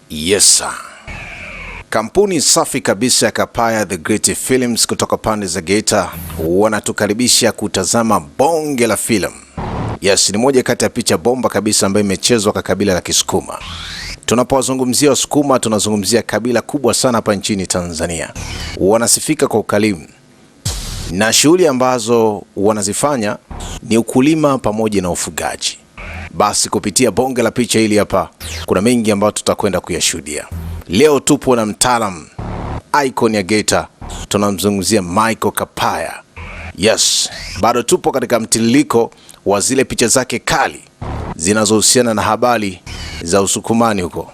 Yes sir. Kampuni safi kabisa ya Kapaya The Great Films kutoka pande za Geita wanatukaribisha kutazama bonge la film. Yes, ni moja kati ya picha bomba kabisa ambayo imechezwa kwa kabila la Kisukuma. Tunapowazungumzia Wasukuma tunazungumzia kabila kubwa sana hapa nchini Tanzania. Wanasifika kwa ukarimu. Na shughuli ambazo wanazifanya ni ukulima pamoja na ufugaji. Basi kupitia bonge la picha hili hapa kuna mengi ambayo tutakwenda kuyashuhudia. Leo tupo na mtaalam icon ya Geita, tunamzungumzia Michael Kapaya. Yes, bado tupo katika mtiririko wa zile picha zake kali zinazohusiana na habari za usukumani huko.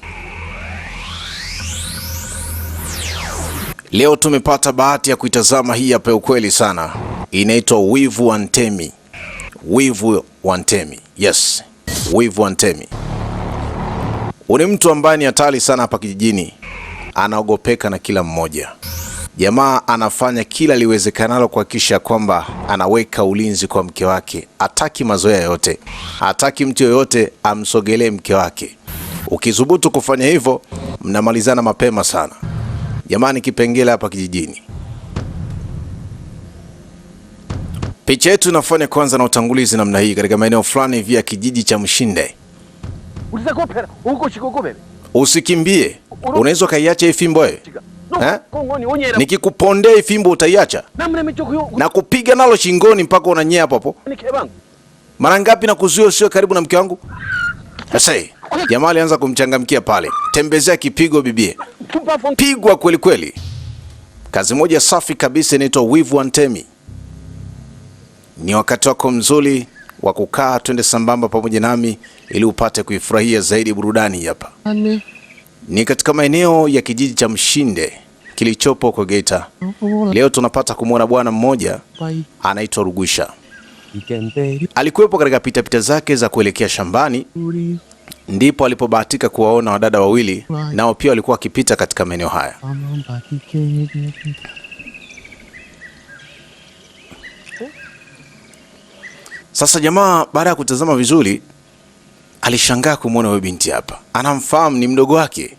Leo tumepata bahati ya kuitazama hii hapa, ukweli sana. Inaitwa Wivu wa Ntemi. Wivu wa Ntemi. Yes, Wivu wa Ntemi. Uni mtu ambaye ni hatari sana hapa kijijini. Anaogopeka na kila mmoja. Jamaa anafanya kila liwezekanalo kuhakikisha kwamba anaweka ulinzi kwa mke wake. Hataki mazoea yote. Hataki mtu yoyote amsogelee mke wake. Ukithubutu kufanya hivyo, mnamalizana mapema sana. Jamani, kipengele hapa kijijini. Picha yetu inafanya kwanza na utangulizi namna hii katika maeneo fulani hivi ya kijiji cha Mshinde. Usikimbie. Unaweza kaiacha hii fimbo wewe? Nikikupondea hii fimbo utaiacha? Na kupiga nalo shingoni mpaka unanyea hapo hapo. Mara ngapi na kuzuia usiwe karibu na mke wangu? Sasa jamaa alianza kumchangamkia pale. Tembezea kipigo bibie. Pigwa kweli kweli. Kazi moja safi kabisa inaitwa Wivu wa Ntemi. Ni wakati wako mzuri wa kukaa, twende sambamba pamoja nami ili upate kuifurahia zaidi burudani hapa. Ni katika maeneo ya kijiji cha Mshinde kilichopo kwa Geita. Leo tunapata kumwona bwana mmoja anaitwa Rugwisha. Alikuwepo katika pitapita zake za kuelekea shambani, ndipo alipobahatika kuwaona wadada wawili, nao pia walikuwa wakipita katika maeneo haya. Sasa jamaa baada ya kutazama vizuri alishangaa kumwona huyo binti hapa. Anamfahamu, ni mdogo wake.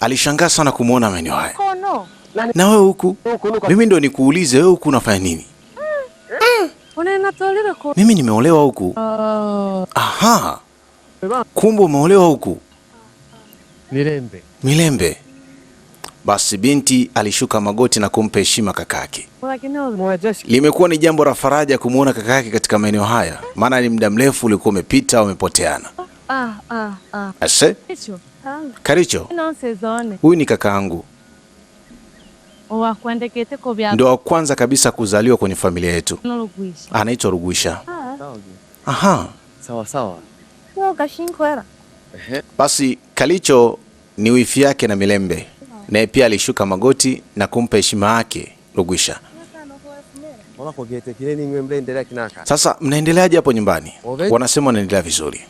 Alishangaa sana kumwona maeneo haya. Na wewe huku? Mimi ndo nikuulize, wewe huku unafanya nini? Mimi nimeolewa huku. Aha. Kumbe umeolewa huku. Milembe. Basi binti alishuka magoti na kumpa heshima kakake. Limekuwa ni jambo la faraja kumwona kakake katika maeneo haya, maana ni muda mrefu ulikuwa umepita umepoteana. Ase? Karicho? Huyu ni kakaangu. Ndio wa kwanza kabisa kuzaliwa kwenye familia yetu. Anaitwa Rugwisha. Aha. Sawa sawa. Basi Kalicho ni wifi yake na Milembe. Naye pia alishuka magoti na kumpa heshima yake Rugwisha. Sasa mnaendeleaje hapo nyumbani? Wanasema wanaendelea vizuri.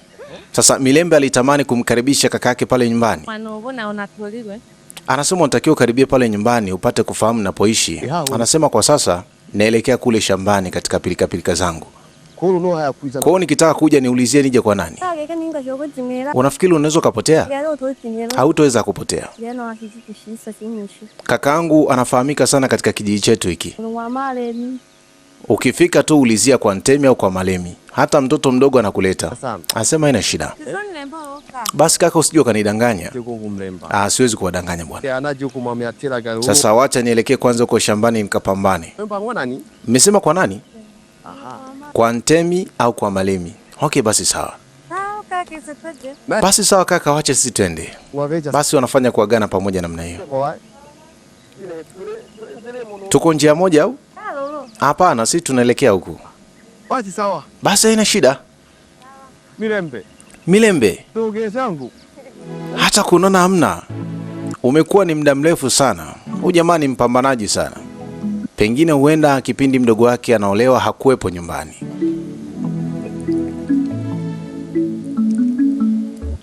Sasa Milembe alitamani kumkaribisha kakake pale nyumbani. Anasema unatakiwa ukaribie pale nyumbani upate kufahamu napoishi. Anasema kwa sasa naelekea kule shambani katika pilika zangu. Kwa hiyo nikitaka kuja niulizie nije kwa nani? Unafikiri unaweza kupotea? Hautoweza kupotea. Kakaangu anafahamika sana katika kijiji chetu hiki. Ukifika tu ulizia kwa Ntemi au kwa Malemi. Hata mtoto mdogo anakuleta. Anasema haina shida. Basi kaka, usijue kanidanganya. Siwezi kuwadanganya bwana. Sasa wacha nielekee kwanza huko shambani nikapambane. Mmesema kwa nani? Kwa Ntemi au kwa Malemi? Okay, basi sawa. Basi sawa kaka, wacha sisi twende. Basi wanafanya kuagana pamoja namna hiyo. Tuko njia moja au? Hapana, sisi tunaelekea huku. Basi sawa. Basi haina shida. Milembe. Hata kunona hamna. Umekuwa ni muda mrefu sana. Huyu jamaa ni mpambanaji sana. Pengine huenda kipindi mdogo wake anaolewa hakuwepo nyumbani.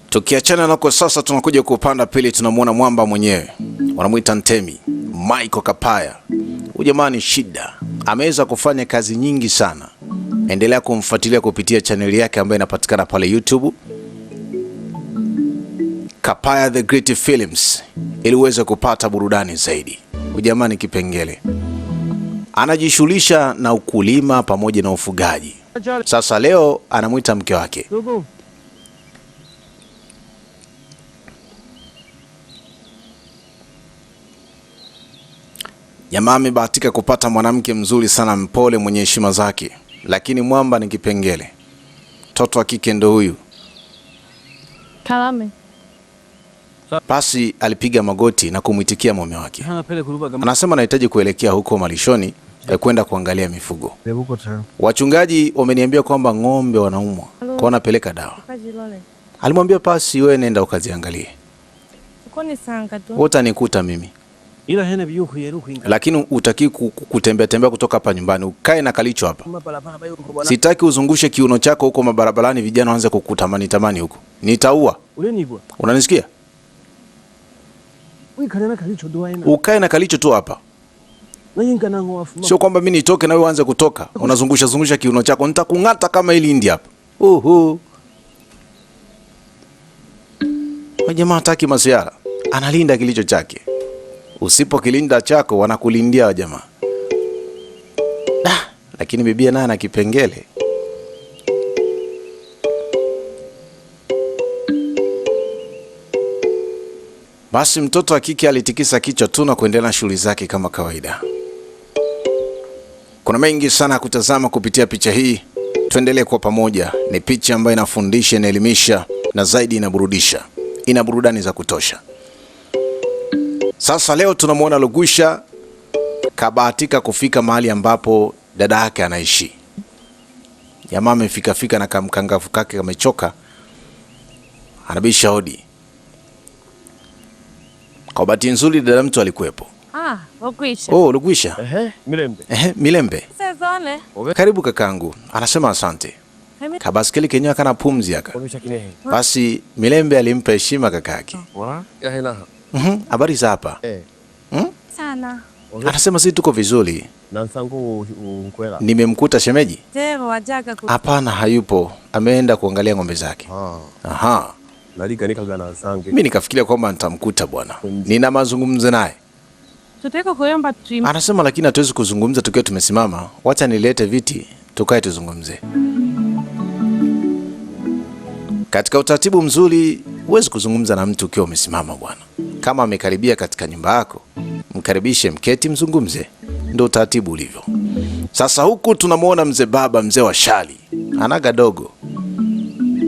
Tukiachana nako sasa tunakuja kupanda pili, tunamwona mwamba mwenyewe. Wanamuita Ntemi, Michael Kapaya. Huyu jamaa ni shida. Ameweza kufanya kazi nyingi sana. Endelea kumfuatilia kupitia chaneli yake ambayo inapatikana pale YouTube. Kapaya the Great Films ili uweze kupata burudani zaidi. Ujamani kipengele. Anajishughulisha na ukulima pamoja na ufugaji. Sasa leo anamuita mke wake. Jamaa amebahatika kupata mwanamke mzuri sana, mpole, mwenye heshima zake, lakini mwamba ni kipengele. Mtoto wa kike ndo huyu. Kalame. Basi alipiga magoti na kumwitikia mume wake. Anasema anahitaji kuelekea huko malishoni kwenda kuangalia mifugo. Wachungaji wameniambia kwamba ng'ombe wanaumwa, kwa napeleka dawa. Alimwambia Pasi, wewe nenda ukaziangalie. Utanikuta mimi. Lakini utaki kutembea tembea kutoka hapa nyumbani. Ukae na kalicho hapa. Sitaki uzungushe kiuno chako huko mabarabarani, vijana waanze kukutamani tamani huko. Nitaua. Unanisikia? Ukae na kalicho tu hapa. Sio kwamba mimi nitoke na wewe uanze kutoka. Unazungusha zungusha kiuno chako. Nitakung'ata kama ili hindi hapa. Jamaa hataki masiara. Analinda kilicho chake. Usipokilinda chako wanakulindia jamaa. Lakini bibia naye ana kipengele. Basi mtoto wa kike alitikisa kichwa tu na kuendelea na shughuli zake kama kawaida. Kuna mengi sana kutazama kupitia picha hii. Tuendelee kwa pamoja. Ni picha ambayo inafundisha, inaelimisha na zaidi inaburudisha. Ina burudani za kutosha. Sasa leo tunamwona Lugwisha kabahatika kufika mahali ambapo dada yake anaishi. Jamaa amefika na kamkangafu kake kamechoka. Anabisha hodi. Kwa bahati nzuri dada mtu alikuwepo. Lugwisha. Lugwisha. Milembe. Milembe. Sezone. Karibu kakangu. Anasema asante. Kabaskeli kenyewe kana pumzi aka. Basi Milembe alimpa heshima kakake. Habari za hapa? Sana. Anasema sisi tuko vizuri. Nimemkuta shemeji? Hapana, hayupo. Ameenda kuangalia ng'ombe zake. Aha. Mimi nikafikiria kwamba nitamkuta bwana. Nina mazungumzo naye. Anasema lakini hatuwezi kuzungumza tukiwa tumesimama. Wacha nilete viti tukae tuzungumze. Katika utaratibu mzuri huwezi kuzungumza na mtu ukiwa umesimama bwana. Kama amekaribia katika nyumba yako, mkaribishe, mketi, mzungumze. Ndio utaratibu ulivyo. Sasa huku tunamwona mzee baba, mzee wa shali. Anaga dogo.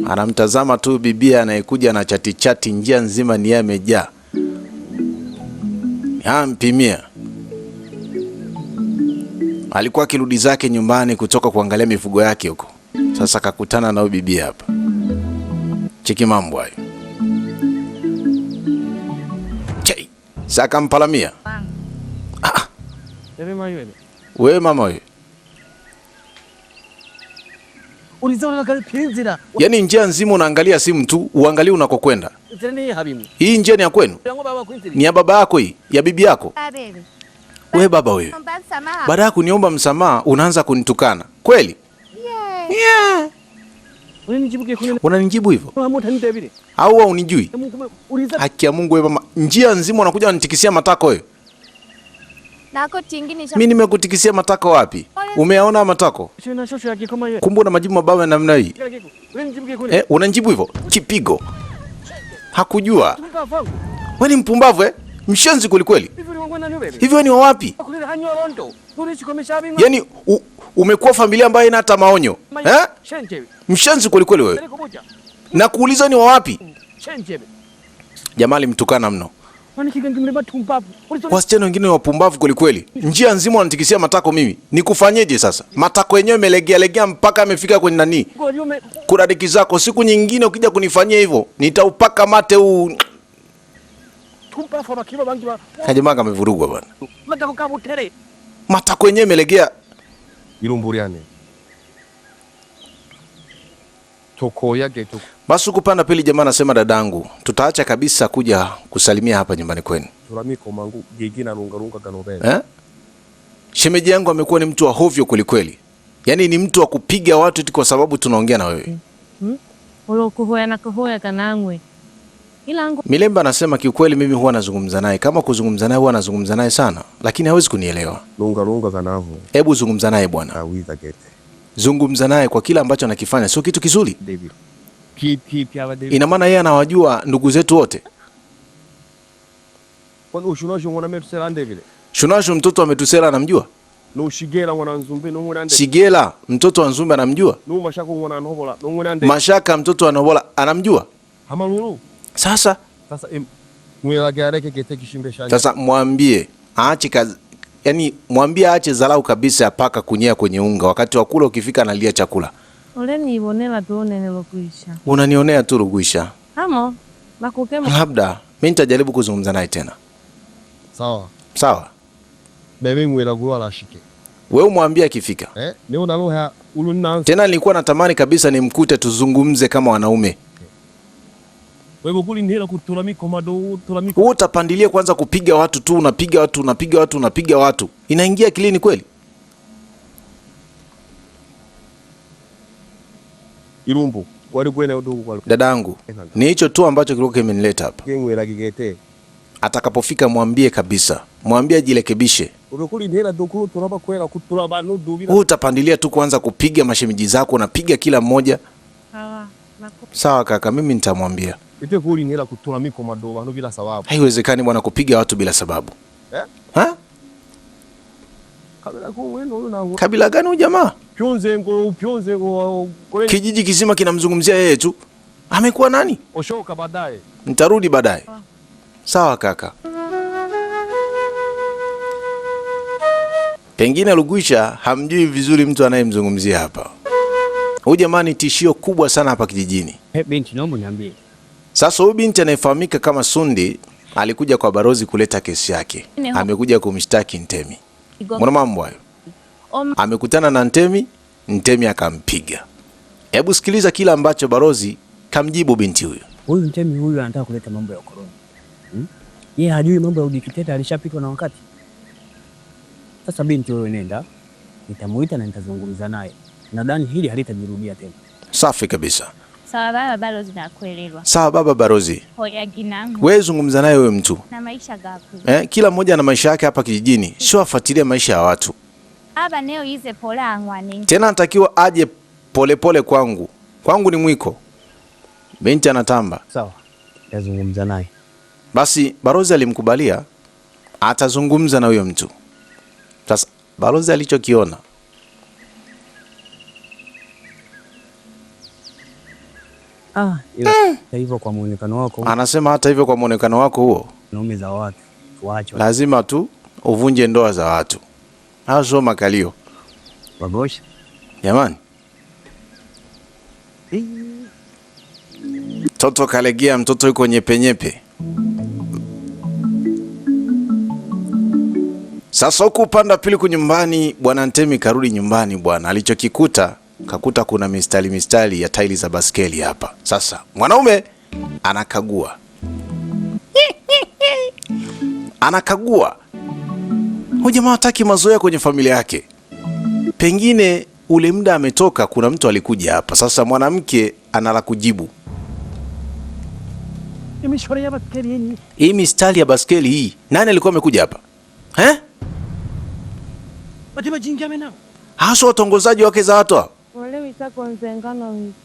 Anamtazama tu bibia anayekuja na chati njia nzima ni yamejaa. Mpimia. Alikuwa akirudi zake nyumbani kutoka kuangalia mifugo yake huko. Sasa kakutana na bibia hapa. Cheki mambo hayo. Saka mpalamia. Wewe mama wewe. Yaani njia nzima unaangalia simu tu, uangalie unakokwenda. Hii njia ni ya kwenu? Ni ya baba yako hii? Ya bibi yako? Wewe baba wewe. Baada ya kuniomba msamaha unaanza kunitukana. Kweli? Yeah. Unanijibu hivyo? Au wewe unijui? Haki ya Mungu wewe mama. Njia nzima unakuja unitikisia matako wewe. Mimi nimekutikisia matako wapi? Umeyaona matako? Kumbe una majibu mabaya namna hii. Unanijibu hivyo? Kipigo. Hakujua. Wewe ni mpumbavu Mshenzi kweli. Hivyo ni wa wapi? Yaani umekuwa familia ambayo ina hata maonyo. Mshenzi kweli wewe. Na kuuliza ni wa wapi? Jamaa alimtukana mno. Wasichana wengine wapumbavu kweli. Njia nzima wanatikisia matako mimi. Nikufanyeje sasa? Matako yenyewe melegea mpaka amefika kwenye nani? Kuradiki zako siku nyingine ukija kunifanyia hivyo, nitaupaka mate huu. Jamaa amevurugwa bwana. Matako yenyewe melegea. Ilumburiane. Toko yake toko. Basi kupanda pili jamaa anasema dadangu, tutaacha kabisa kuja kusalimia hapa nyumbani kwenu. Shemeji yangu amekuwa ni mtu wa hovyo kweli. Yaani ni mtu wa kupiga watu eti kwa sababu tunaongea na wewe. Milemba anasema kiukweli mimi huwa nazungumza naye. Kama kuzungumza naye huwa nazungumza naye sana, lakini hawezi kunielewa. Lunga kanavo. Hebu zungumza naye bwana. Tawiza gete. Zungumza naye kwa kila ambacho anakifanya, sio kitu kizuri. David. Ina maana yeye anawajua ndugu zetu wote. Kwa Shunashu mwana metusela David. Shunashu mtoto wa Metusela anamjua? No Shigela mwana Nzumbe no mwana David. Shigela mtoto wa Nzumbe anamjua? No Mashaka mwana Nobola no mwana David. Mashaka mtoto wa Nobola anamjua? Hamalulu. Sasa mwela gareke gete kishimbe shanya. Sasa mwambie aache kazi, yani mwambie aache dharau kabisa paka kunyea kwenye unga. Wakati wa kula ukifika analia chakula. Unanionea tu Rugwisha. Unanionea tu Rugwisha. Hamo, nakukema. Labda mimi nitajaribu kuzungumza naye tena. Sawa. Sawa. Bebe mwela gwa la shike. Wewe mwambie akifika. Leo naloha ulunna. Tena nilikuwa natamani kabisa nimkute tuzungumze kama wanaume. Wewe kuli ndela kutulamiko mado tulamiko. Wewe utapandilia kwanza kupiga watu tu, unapiga watu. Inaingia akilini kweli? Irumbu. Wali kwene udogo kwa. Dadangu, ni hicho tu ambacho kilikuwa kimenileta hapa. Kengwela kigete. Atakapofika mwambie kabisa. Mwambie ajirekebishe. Wewe kuli ndela dokuru turaba kwela kutulaba no dubira. Wewe utapandilia tu kwanza kupiga mashemiji zako, unapiga kila mmoja. Sawa kaka, mimi nitamwambia. Ite kuli ndela kutulamiko mado bano bila sababu. Haiwezekani bwana kupiga watu bila sababu. Ha? Kabila gani huyu jamaa? Pyonze ngo. Kijiji kizima kinamzungumzia yeye tu. Amekuwa nani? Oshoka baadaye. Nitarudi baadaye. Sawa kaka. Pengine Rugwisha hamjui vizuri mtu anayemzungumzia hapa. Huyu jamaa ni tishio kubwa sana hapa kijijini. Binti, naomba niambie. Sasa huyu binti anayefahamika kama Sundi alikuja kwa Barozi kuleta kesi yake. Amekuja kumshtaki Ntemi. Mbona mambo hayo? Amekutana na Ntemi, Ntemi akampiga. Hebu sikiliza kila ambacho Barozi kamjibu binti huyo. Huyu Ntemi huyu anataka kuleta mambo ya ukoloni. Yeye hajui mambo ya udikteta, alishapitwa na wakati. Sasa binti wewe nenda, nitamuita na nitazungumza naye. Nadhani hili halitajirudia tena. Safi kabisa. Sawa baba Barozi, nakuelewa. Sawa baba Barozi. Hoya ginangu. Wewe zungumza naye wewe mtu. Na maisha gapi? Kila mmoja ana maisha yake hapa kijijini. Sio afuatilie maisha ya watu. Aba neo ize polangwa ni. Tena anatakiwa aje polepole kwangu. Kwangu ni mwiko. Binti anatamba. Sawa. Yazungumza naye. Basi Barozi alimkubalia atazungumza na huyo mtu. Sasa Barozi alichokiona, hivyo kwa muonekano wako. Anasema hata hivyo kwa muonekano wako huo, naume za watu tuache. Lazima tu uvunje ndoa za watu. Hao sio makalio. Wagosha. Jamani. Mtoto kalegea, mtoto yuko nyepe. Sasa huku upande pili kunyumbani, bwana Ntemi karudi nyumbani bwana. Alichokikuta, kakuta kuna mistari ya taili za baskeli hapa. Sasa mwanaume anakagua. Huyu jamaa hataki mazoea kwenye familia yake. Pengine ule muda ametoka, kuna mtu alikuja hapa. Sasa mwanamke anala kujibu. Hii mistari ya baskeli hii, nani alikuwa amekuja hapa? Haso watongozaji wake za watu.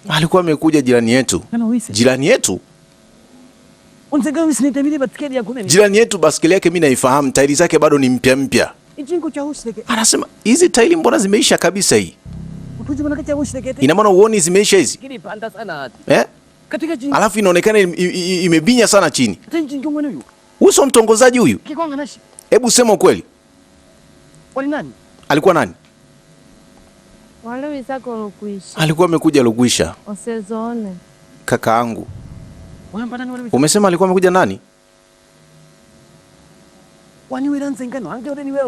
Alikuwa amekuja jirani yetu. Jirani yetu? Jirani yetu baskeli yake mimi naifahamu, tairi zake bado ni mpya. Anasema hizi tairi mbona zimeisha kabisa hii? Ina maana uone zimeisha hizi? Alafu inaonekana imebinya sana chini. Uso mtongozaji huyu? Hebu sema ukweli. Alikuwa nani? Alikuwa amekuja Rugwisha. Kakaangu. Umesema alikuwa amekuja nani?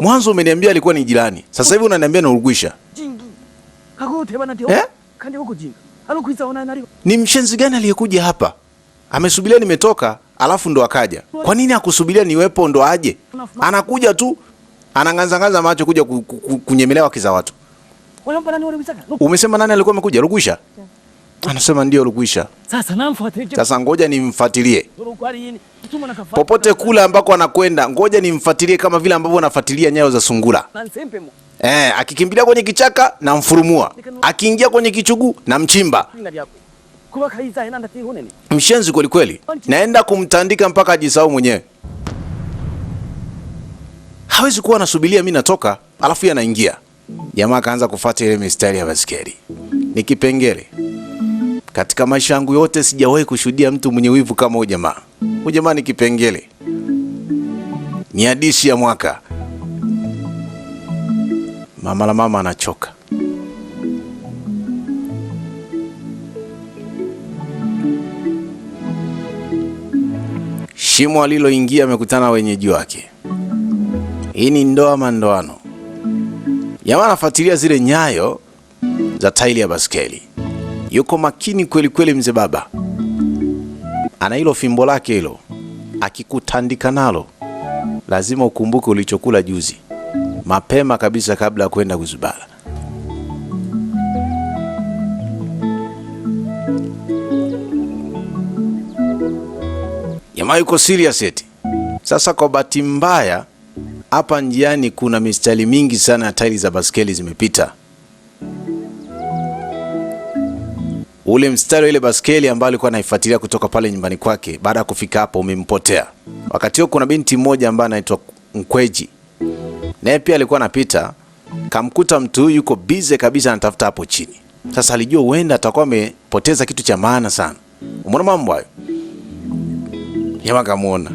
Mwanzo umeniambia alikuwa ni jirani. Sasa hivi unaniambia ni Rugwisha. Ni mshenzi gani aliyekuja hapa? Amesubiria nimetoka, alafu ndo akaja. Kwa nini hakusubiria niwepo ndo aje? Anakuja tu, ananganza macho kuja kunyemelewa kiza watu. Umesema nani alikuwa amekuja? Rugwisha? Anasema ndio Lukwisha. Sasa namfuate. Sasa ngoja nimfuatilie. Popote kule ambako anakwenda, ngoja nimfuatilie kama vile ambavyo nafuatilia nyayo za sungura. Akikimbilia kwenye kichaka na mfurumua. Akiingia kwenye kichugu na mchimba. Mshenzi kweli kweli. Naenda kumtandika mpaka ajisahau mwenyewe. Hawezi kuwa anasubiria mimi natoka, alafu yeye anaingia. Jamaa akaanza kufuata ile mistari ya baskeli. Ni kipengele. Katika maisha yangu yote sijawahi kushuhudia mtu mwenye wivu kama huyu jamaa. Huyu jamaa ni kipengele. Ni hadithi ya mwaka. Mama la mama anachoka. Shimo aliloingia amekutana wenyeji wake. Hii ni ndoa ama ndoano? Jamaa anafuatilia zile nyayo za tairi ya baskeli. Yuko makini kweli kweli mzee baba. Ana hilo fimbo lake hilo. Akikutandika nalo, lazima ukumbuke ulichokula juzi. Mapema kabisa kabla ya kwenda kuzubala. Jamaa yuko serious eti. Sasa kwa bahati mbaya hapa njiani kuna mistari mingi sana ya tairi za baskeli zimepita. Ule mstari ile baskeli ambayo alikuwa anaifuatilia kutoka pale nyumbani kwake, baada ya kufika hapo umempotea. Wakati huo kuna binti mmoja ambaye anaitwa Mkweji. Naye pia alikuwa anapita, kamkuta mtu huyu yuko busy kabisa anatafuta hapo chini. Sasa alijua huenda atakuwa amepoteza kitu cha maana sana. Umeona mambo hayo? Jamaa kamuona.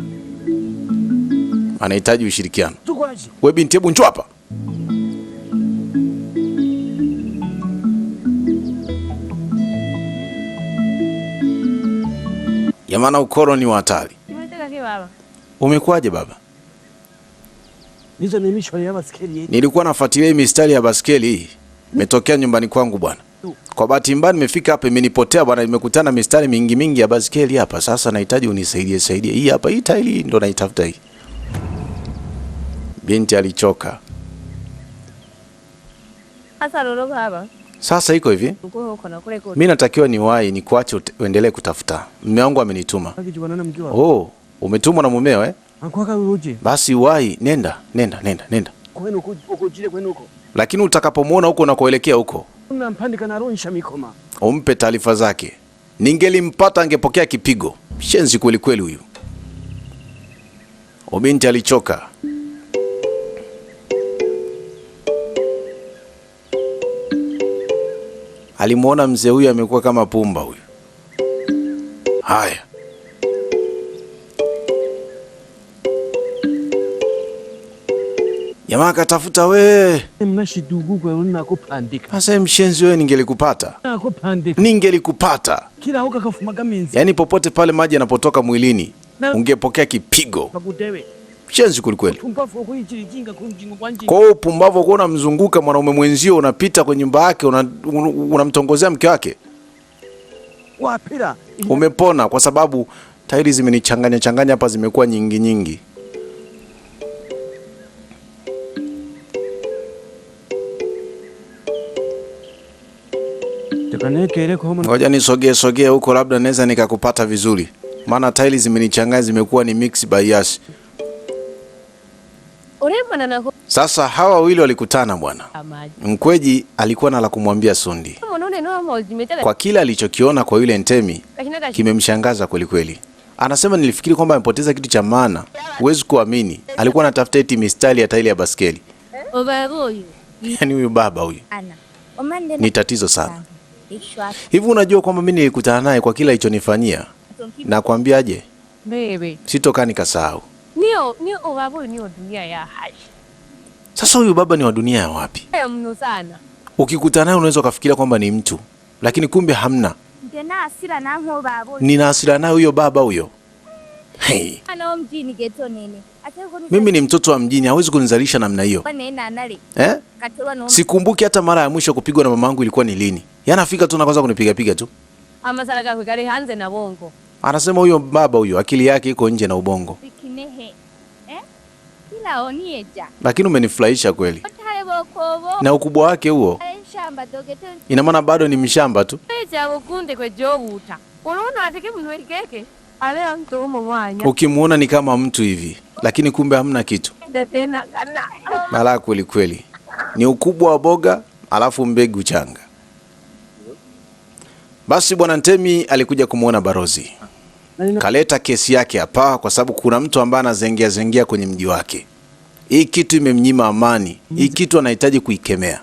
Anahitaji ushirikiano. Wewe binti, hebu njoo hapa. Jamaa ukoro ni hatari. Umekuaje baba? Nilikuwa nafuatilia mistari ya baskeli hii. Imetokea nyumbani kwangu bwana. Kwa bahati mbaya nimefika hapa imenipotea bwana, nimekutana mistari mingi ya baskeli hapa. Sasa nahitaji unisaidie. Hii hapa, hii tairi ndo naitafuta hii. Binti alichoka. Sasa iko hivi. Mimi natakiwa niwahi nikuache uendelee kutafuta. Mume wangu amenituma. Oh, umetumwa na mumeo eh? Basi wahi, nenda. Lakini utakapomuona huko unakoelekea huko, umpe taarifa zake. Ningelimpata angepokea kipigo. Shenzi kweli kweli huyu. Binti alichoka. Alimuona mzee huyu amekuwa kama pumba huyu. Haya. Jamaa akatafuta we. Sasa mshenzi wewe ningelikupata. Yaani popote pale maji yanapotoka mwilini, ungepokea kipigo. Mshenzi kweli. Kwa hiyo pumbavu kwa unamzunguka mwanaume mwenzio, unapita kwenye nyumba yake, unamtongozea mke wake. Umepona kwa sababu tairi zimenichanganya hapa, zimekuwa nyingi. Ngoja nisogee huko, labda naweza nikakupata vizuri. Maana tairi zimenichanganya, zimekuwa ni mix bias. Sasa hawa wawili walikutana bwana. Mkweji alikuwa na la kumwambia Sundi. Kwa kila alichokiona kwa yule Ntemi kimemshangaza kweli kweli. Anasema nilifikiri kwamba amepoteza kitu cha maana. Huwezi kuamini. Alikuwa anatafuta eti mistari ya tairi ya baskeli. Yaani huyu baba huyu ni tatizo sana. Hivi unajua kwamba mimi nilikutana naye kwa kila alichonifanyia? Na kuambiaje? Sitoka nikasahau. Sasa huyu baba ni wa dunia ya wapi? Ukikutana naye unaweza kufikiria kwamba ni mtu, lakini kumbe hamna. Nina hasira naye huyo baba huyo. Hey. Mimi ni mtoto wa mjini, hawezi kunizalisha namna hiyo. Sikumbuki hata mara ya mwisho kupigwa na mamangu ilikuwa ni lini. Yanafika tu na kwanza kunipiga tu. Anasema huyo baba huyo akili yake iko nje na ubongo. Lakini umenifurahisha kweli. Na ukubwa wake huo. Ina maana bado ni mshamba tu. Ukimuona ni kama mtu hivi, lakini kumbe hamna kitu. Balaa kweli kweli. Ni ukubwa wa boga alafu mbegu changa. Basi bwana Ntemi alikuja kumuona Barozi. Kaleta kesi yake hapa kwa sababu kuna mtu ambaye anazengea kwenye mji wake. Hii kitu imemnyima amani. Hii kitu anahitaji kuikemea.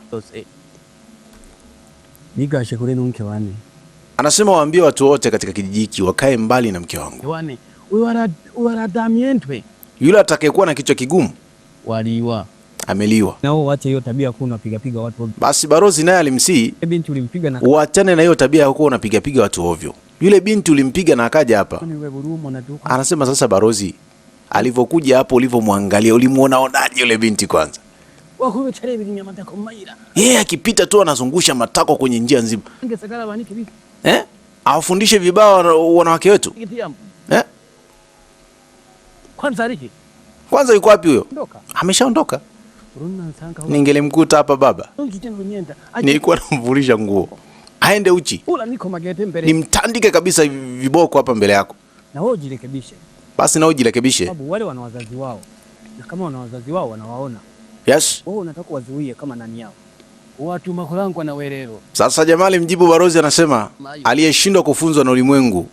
Anasema waambie watu wote katika kijiji hiki wakae mbali na mke wangu. Yule atakayekuwa na kichwa kigumu ameliwa. Nao waache hiyo tabia kuwa unapiga piga watu. Basi Barozi naye alimsii, binti ulimpiga na uachane na hiyo tabia ya kuwa unapiga piga watu ovyo. Yule binti ulimpiga na akaja hapa. Anasema sasa Barozi, alivyokuja hapo ulivomwangalia ulimuona onaje yule binti kwanza? Yeye akipita tu anazungusha matako kwenye njia nzima. Awafundishe vibao wanawake wetu. Kwanza yuko wapi huyo? Ameshaondoka. Ningelimkuta hapa baba. Nilikuwa namvulisha nguo. Aende uchi. Nimtandike kabisa viboko hapa mbele yako. Na wewe jirekebishe. Basi na wewe jirekebishe. Sababu wale wana wazazi wao. Na kama wana wazazi wao wanawaona. Yes. Wewe unataka wazuie kama nani yao. Watu makolangu na welelo. Sasa Jamali mjibu Barozi anasema aliyeshindwa kufunzwa na ulimwengu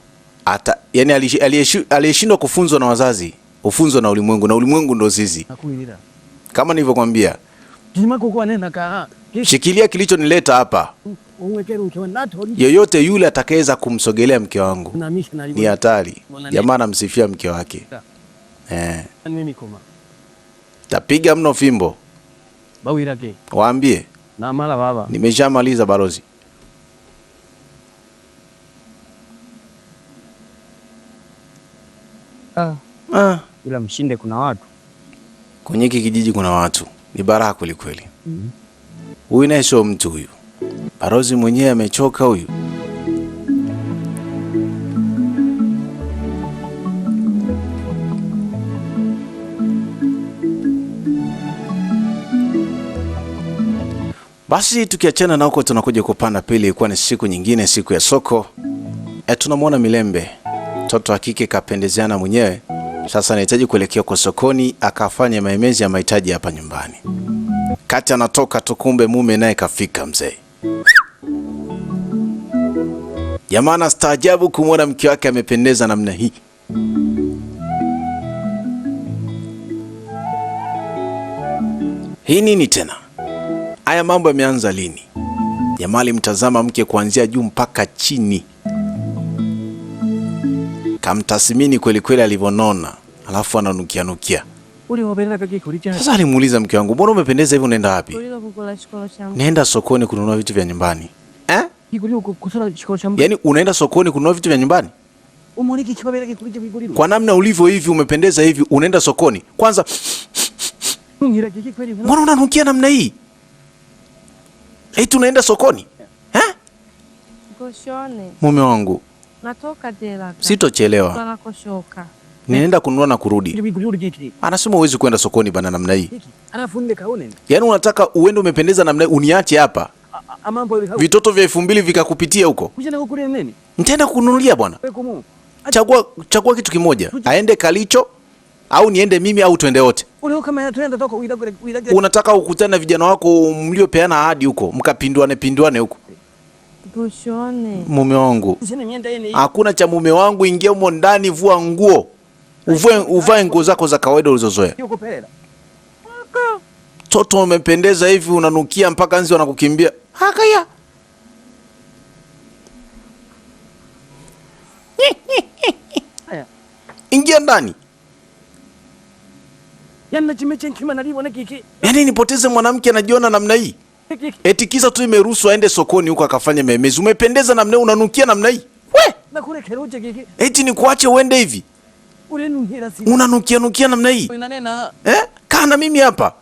yani aliyeshindwa kufunzwa na wazazi ufunzwa na ulimwengu ndo sisi. Kama nilivyokuambia. Shikilia kilichonileta hapa. Yeyote yule atakayeza kumsogelea mke wangu ni hatari. Jamaa anamsifia mke wake. Tapiga mno fimbo. Waambie. Nimeshamaliza Barozi. Ila Mshinde kuna watu. Kwenye hiki kijiji kuna watu. Ni baraka kweli kweli. Huyu naye sio mtu huyu. Barozi mwenyewe amechoka huyu. Basi tukiachana na huko tunakuja kupanda pili, ilikuwa ni siku nyingine, siku ya soko. Tunamwona Milembe. Mtoto wa kike kapendezeana mwenyewe. Sasa anahitaji kuelekea kwa sokoni akafanya maemezi ya mahitaji hapa nyumbani. Kati anatoka tu kumbe mume naye kafika mzee. Jamaa anastaajabu kumwona mke wake amependeza namna hii. Hii nini tena? Haya mambo yameanza lini? Jamaa alimtazama mke kuanzia juu mpaka chini. Kamtasimini kweli kweli alivyonona, alafu ananukia. Sasa alimuuliza mke wangu, mbona umependeza hivi, unaenda wapi? Naenda sokoni kununua vitu vya nyumbani. Yaani unaenda sokoni kununua vitu vya nyumbani? Kwa namna ulivyo hivi umependeza hivi unaenda sokoni. Kwanza mbona unanukia namna hii? Tunaenda sokoni? Mume wangu. Natoka jela. Sitochelewa. Tunakoshoka. Ninaenda kununua na kurudi. Anasema huwezi kwenda sokoni bana namna hii. Yaani unataka uende umependeza namna hii uniache hapa? Vitoto vya 2000 vikakupitia huko. Nitaenda kununulia bwana. Chagua kitu kimoja. Aende Kalicho au niende mimi au tuende wote. Unataka ukutane na vijana wako mliopeana ahadi huko, mkapinduane huko. Mume wangu. Hakuna cha mume wangu, ingia humo ndani, vua nguo. Uvae nguo zako za kawaida ulizozoea. Toto umependeza hivi unanukia mpaka nzi wanakukimbia. Hakaya. Ingia ndani. Yaani nipoteze mwanamke anajiona namna hii? Eti kisa tu imeruhusu aende sokoni huko akafanya memezi. Umependeza namna hii unanukia namna hii? Eti ni kuache uende hivi? Unanukia namna hii? Kaa na mimi hapa.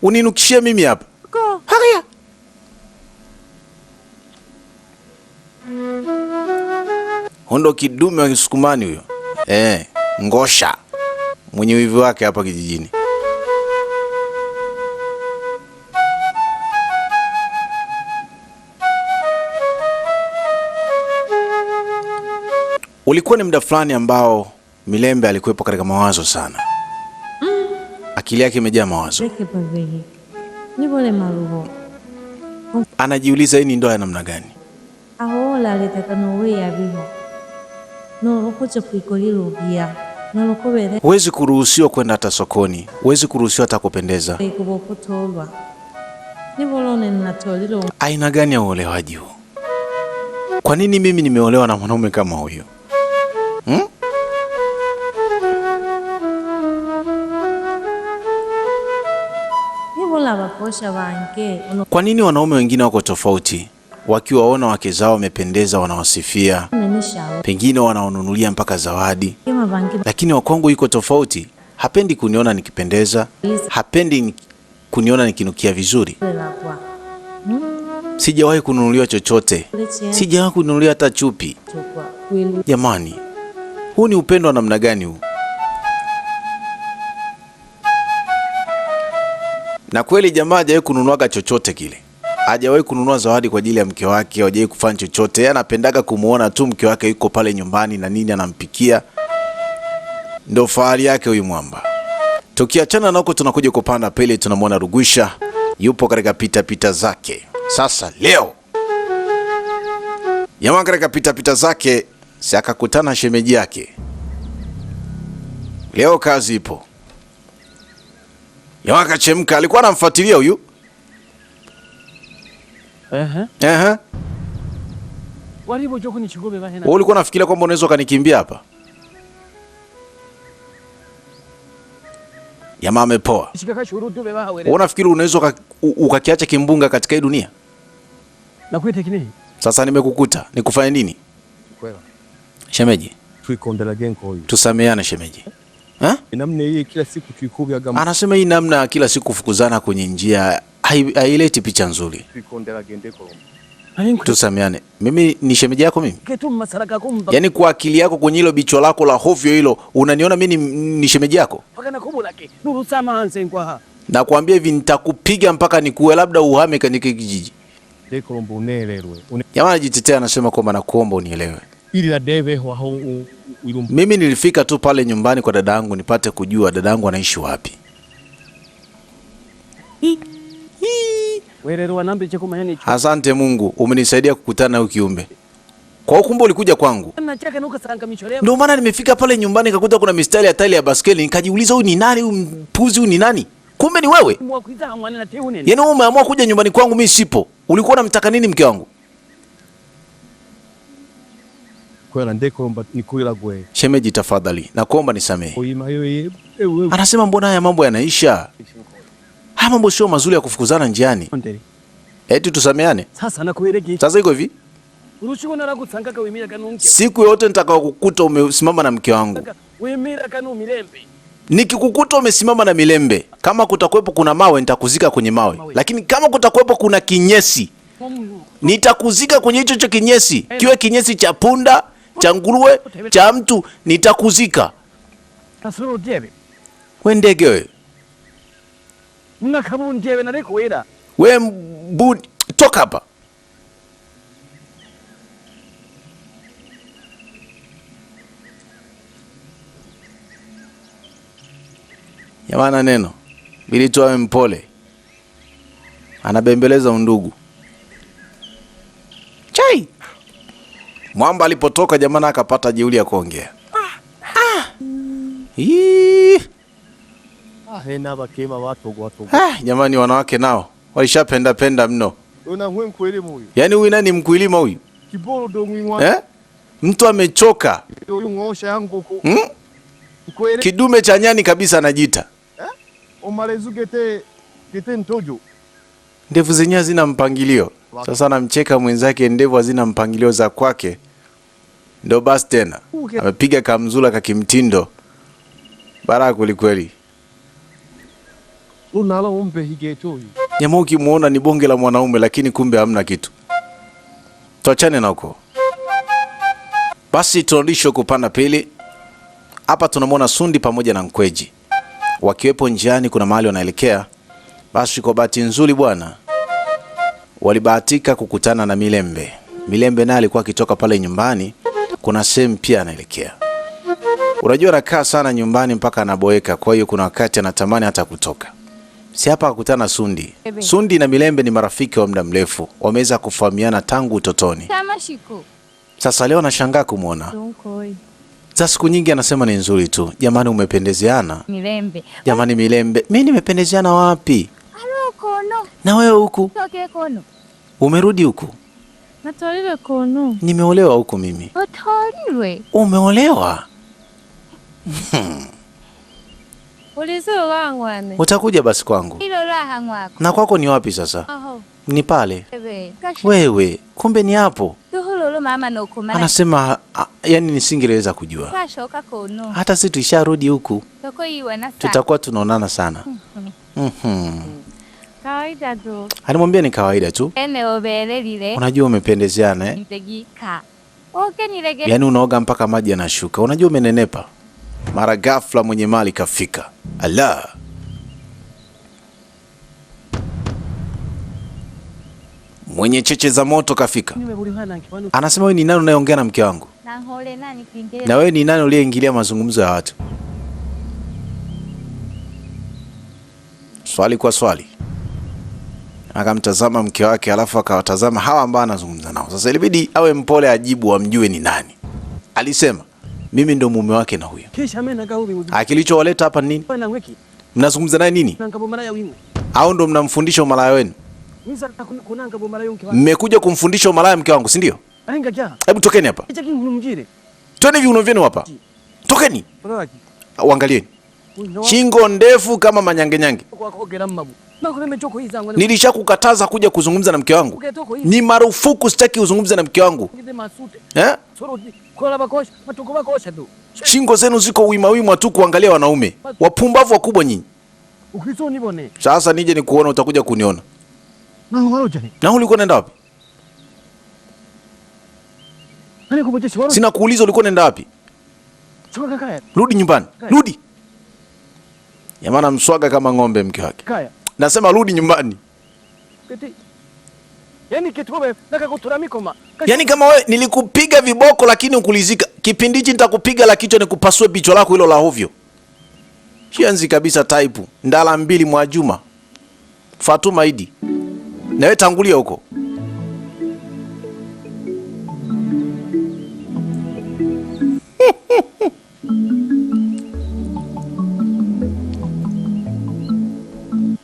Uninukishie mimi hapa. Haya. Hondo kidume wa Kisukumani huyo. Ngosha. Mwenye wivu wake hapa kijijini. Ulikuwa ni muda fulani ambao Milembe alikuwepo katika mawazo sana. Akili yake imejaa mawazo. Anajiuliza hii ni ndoa ya namna gani? Huwezi kuruhusiwa kwenda hata sokoni, huwezi kuruhusiwa hata kupendeza. Aina gani ya uolewaji huu? Kwa nini mimi nimeolewa na mwanaume kama huyo? Kwa nini wanaume wengine wako tofauti? Wakiwaona wake zao wamependeza wanawasifia, pengine wanaonunulia mpaka zawadi, lakini wa kwangu yuko tofauti. Hapendi kuniona nikipendeza, hapendi kuniona nikinukia vizuri. Sijawahi kununuliwa chochote, sijawahi kununuliwa hata chupi. Jamani, huu ni upendo wa namna gani huu? Na kweli jamaa hajawahi kununuaga chochote kile. Hajawahi kununua zawadi kwa ajili ya mke wake, hajawahi kufanya chochote. Yeye anapendaga kumuona tu mke wake yuko pale nyumbani na nini anampikia. Ndio fahari yake huyu mwamba. Tukiachana na huko tunakuja kupanda pele, tunamwona Rugwisha yupo katika pita zake. Sasa leo jamaa katika pita zake si akakutana shemeji yake. Leo kazi ipo. Jamaa kachemka, alikuwa anamfuatilia huyu. Wewe ulikuwa unafikiria kwamba unaweza kanikimbia hapa? Jamaa amepoa. Wewe unafikiri unaweza ukakiacha kimbunga katika hii dunia? Sasa nimekukuta, nikufanye nini? Shemeji, tusameane shemeji. Anasema hii namna kila siku kufukuzana kwenye njia haileti picha nzuri. Tusameane. Mimi ni shemeji yako mimi? Yaani kwa akili yako kwenye hilo bicho lako la hovyo hilo unaniona mimi ni shemeji yako? Na kuambia hivi nitakupiga mpaka nikuwe labda uhame kwenye kijiji. Jamaa anajitetea anasema kwamba nakuomba unielewe. Mimi nilifika tu pale nyumbani kwa dadangu nipate kujua dadangu anaishi wapi. Asante Mungu, umenisaidia kukutana na huyu kiumbe. Kwa kumbe ulikuja kwangu. Ndio maana nimefika pale nyumbani nikakuta kuna mistari ya tairi ya baskeli, nikajiuliza huyu ni nani, huyu mpuzi huyu ni nani? Kumbe ni wewe. Yaani wewe umeamua kuja nyumbani kwangu mimi sipo. Ulikuwa unamtaka nini mke wangu? Shemeji tafadhali, nakuomba nisamehe. Anasema mbona haya mambo yanaisha? Haya mambo sio mazuri ya kufukuzana njiani. Eti tusameane? Sasa iko hivi. Siku yote nitakayokukuta umesimama na mke wangu, nikikukuta umesimama na Milembe, kama kutakuwepo kuna mawe nitakuzika kwenye mawe, lakini kama kutakuwepo kuna kinyesi nitakuzika kwenye hicho kinyesi, kiwe kinyesi cha punda, cha nguruwe, cha mtu, nitakuzika. We ndege we. We mbuni, toka hapa. Yamana neno bili tuwe mpole, anabembeleza undugu. Chai mwamba alipotoka jamani akapata jeuli ya kuongea. Jamani wanawake nao walishapenda penda mno. Yaani huyu nani mkuilima huyu? Mtu amechoka. Kidume cha nyani kabisa anajiita. Ndevu zenyewe hazina mpangilio. Sasa namcheka mwenzake, ndevu hazina mpangilio za kwake. Ndio basi tena. Amepiga kamzula kakimtindo. Baraka kweli. Jamaa ukimuona ni bonge la mwanaume lakini kumbe hamna kitu. Tuachane na huko. Basi tunarudisha kupanda pili. Hapa tunamwona Sundi pamoja na Nkweji wakiwepo njiani, kuna mahali wanaelekea. Basi kwa bahati nzuri bwana, walibahatika kukutana na Milembe. Milembe naye alikuwa akitoka pale nyumbani kuna sehemu pia anaelekea. Unajua anakaa sana nyumbani mpaka anaboeka, kwa hiyo kuna wakati anatamani hata kutoka. Si hapa akutana Sundi. Sundi na Milembe ni marafiki wa muda mrefu, wameweza kufahamiana tangu utotoni. Sasa leo anashangaa kumwona. Za siku nyingi anasema ni nzuri tu. Jamani, umependezeana. Milembe. Jamani Milembe, mimi nimependezeana wapi? Kono. Na wewe huku? Toke kono. Umerudi huku? Natolile kono. Nimeolewa huku mimi. Utolilwe. Umeolewa? Ulizio wangwane. Utakuja basi kwangu. Hilo raha mwako. Na kwako ni wapi sasa? Aho. Ni pale. Kasha. Wewe, kumbe ni hapo. Tuhululu mama no kumana. Anasema yani nisingeweza kujua. Kashoka kono. Hata sisi tulisharudi huku. Toko iwa na saa. Tutakuwa tunaonana sana. Kawaida tu. Alimwambia ni kawaida tu. Ene obele lile. Unajua umependezeana eh? Ntegika. Oke nilege. Yaani unaoga mpaka maji yanashuka. Unajua umenenepa. Mara ghafla mwenye mali kafika. Ala. Mwenye cheche za moto kafika. Anasema wewe ni nani unayeongea na mke wangu? Nangole nani kuingia? Na wewe ni nani uliyeingilia mazungumzo ya watu? Swali kwa swali. Akamtazama mke wake alafu akawatazama hawa ambao anazungumza nao. Sasa ilibidi awe mpole ajibu amjue ni nani. Alisema mimi ndo mume wake na huyo. Kilichowaleta hapa nini? Mnazungumza naye nini? Au ndo mnamfundisha umalaya wenu? Mmekuja kumfundisha umalaya mke wangu, si ndio? Hebu tokeni hapa. Twende viuno vyenu hapa. Tokeni. Uangalieni. Shingo ndefu kama manyange-nyange. Nilishakukataza kuja kuzungumza na mke wangu. Ni marufuku, sitaki uzungumze na mke wangu. Eh? Shingo zenu ziko wima tu kuangalia wanaume. Wapumbavu wakubwa nyinyi. Sasa nije nikuona utakuja kuniona. Na ulikuwa unaenda wapi? Sina kuuliza ulikuwa unaenda wapi? Rudi nyumbani. Rudi. Yamana mswaga kama ng'ombe mke wake. Nasema rudi nyumbani. Yaani kama wewe nilikupiga viboko lakini ukulizika. Kipindi hichi nitakupiga la kichwa nikupasue bichwa lako hilo la hovyo. Chianzi kabisa type. Ndala 2 mwa Juma. Fatuma Idi. Na wewe tangulia huko.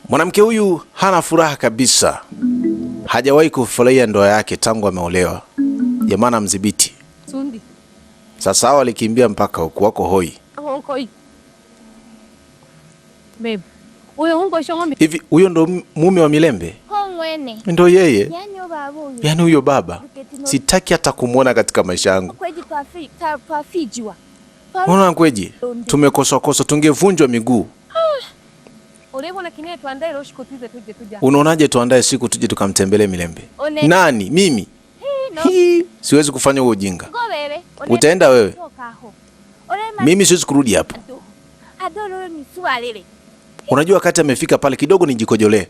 Mwanamke huyu hana furaha kabisa. Hajawahi kufurahia ndoa yake tangu ameolewa. Jamani mdhibiti. Sundi. Sasa hao walikimbia mpaka huko wako hoi. Babe. Hivi huyo ndo mume wa Milembe? Hongwene. Ndo yeye. Yaani Yaani huyo baba. Sitaki hata kumuona katika maisha yangu. Kweji twafijwa. Unaona kweji? Tumekosa tungevunjwa miguu. Unaonaje tuandae siku tuje tukamtembelee Milembe? Nani? Mimi? Siwezi kufanya huo ujinga. Utaenda wewe. Mimi siwezi kurudi hapa. Unajua wakati amefika pale kidogo nijikojolee.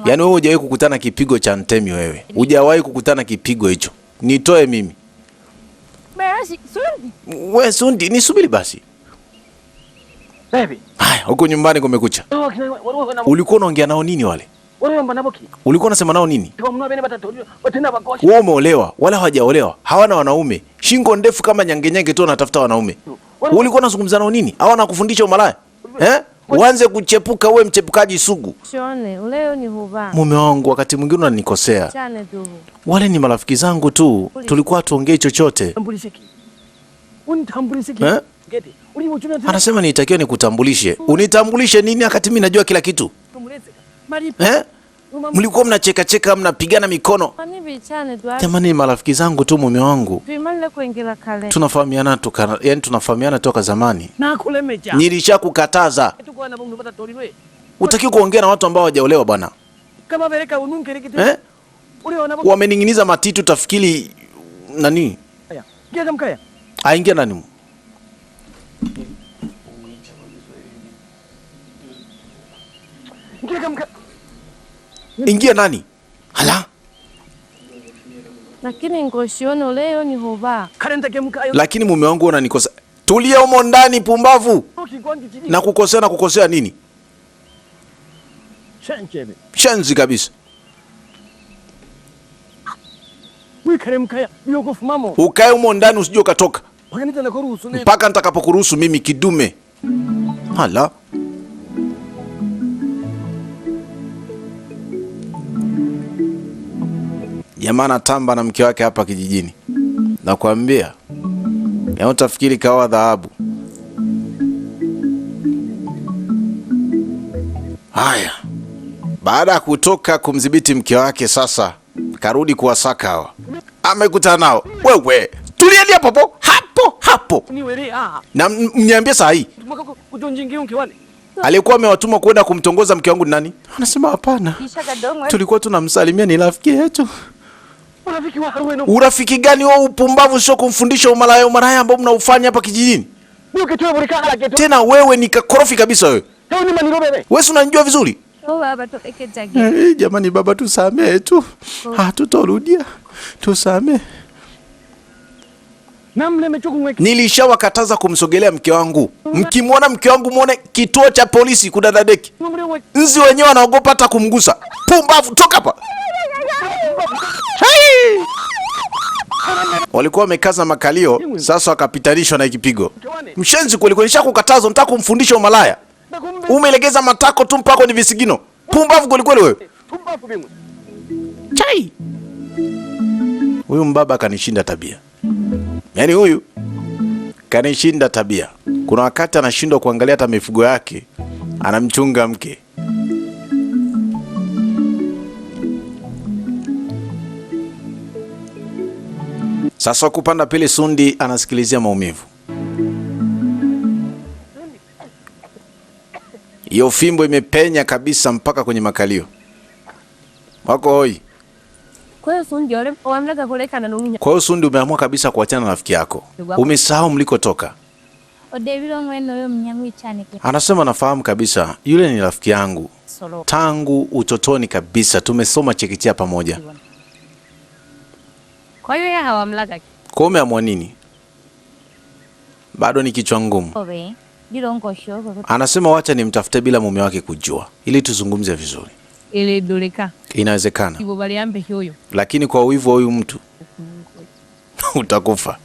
Yaani wewe hujawahi kukutana kipigo cha Ntemi wewe. Hujawahi kukutana kipigo hicho. Nitoe mimi. Wewe Sundi, nisubiri basi. Haya, huko nyumbani kumekucha. Ulikuwa unaongea nao nini wale? Ulikuwa unasema nao nini? Wewe umeolewa, wala hawajaolewa. Hawana wanaume. Shingo ndefu kama nyange tu wanatafuta wanaume. Ulikuwa unazungumza nao nini? Hawana kufundisha umalaya? Uanze kuchepuka, wewe mchepukaji sugu. Mume wangu wakati mwingine unanikosea. Wale ni marafiki zangu tu. Tulikuwa tuongee chochote. Anasema nitakiwa nikutambulishe. Unitambulishe nini wakati mimi najua kila kitu? Mlikuwa mnacheka mnapigana mikono. Jamani marafiki zangu tu mume wangu. Tunafahamiana tunafahamiana toka zamani. Nilishakukataza. Utakiwa kuongea na watu ambao hawajaolewa bwana. Wameninginiza matiti utafikiri nani? Aingia nani? Ingia nani? Hala? lakini ngoshono leo ni hoba. Lakini mume wangu unanikosa. Tulia humo ndani pumbavu. Na kukosea nini? Shenzi kabisa. Ukae humo ndani usije ukatoka mpaka nitakapokuruhusu mimi kidume. Hala. Jamaa tamba na mke wake hapa kijijini. Nakwambia. Ya utafikiri kawa dhahabu. Haya. Baada ya kutoka kumdhibiti mke wake sasa karudi kuwasaka hawa. Amekutana nao. Wewe, tulieni hapo hapo. Na mniambie saa hii. Alikuwa amewatuma kwenda kumtongoza mke wangu ni nani? Anasema hapana. Tulikuwa tunamsalimia ni rafiki yetu. Urafiki gani wao upumbavu sio kumfundisha umalaya ambao mnaufanya hapa kijijini? Tena wewe ni kakorofi kabisa wewe. Wewe unanijua vizuri? Jamani baba tusamee tu. Hatutorudia. Tusamee. Nilishawakataza kumsogelea mke wangu. Mkimwona mke wangu muone kituo cha polisi kudadadeki. Nzi wenyewe wanaogopa hata kumgusa. Pumbavu toka hapa. Hey! Walikuwa wamekaza makalio, sasa wakapitanishwa na ikipigo. Mshenzi kweli kweli, nishakukataza nataka kumfundisha umalaya. Umelegeza matako tu mpaka ni visigino. Pumbavu kweli kweli wewe. Chai. Huyu mbaba kanishinda tabia. Yaani huyu kanishinda tabia. Kuna wakati anashindwa kuangalia hata mifugo yake. Anamchunga mke. Sasa kupanda pili Sundi anasikilizia maumivu. Hiyo fimbo imepenya kabisa mpaka kwenye makalio. Wako hoi. Kwa hiyo Sundi umeamua kabisa kuachana na rafiki yako. Umesahau mlikotoka. Anasema nafahamu kabisa. Yule ni rafiki yangu. Tangu utotoni kabisa tumesoma chekechea pamoja. Kwa hiyo yeye hawamlaga. Kwa hiyo umeamua nini? Bado ni kichwa ngumu. Anasema wacha nimtafute bila mume wake kujua ili tuzungumze vizuri. Ile doleka. Inawezekana. Ibobaliambe huyo. Lakini kwa uivu huyu mtu utakufa.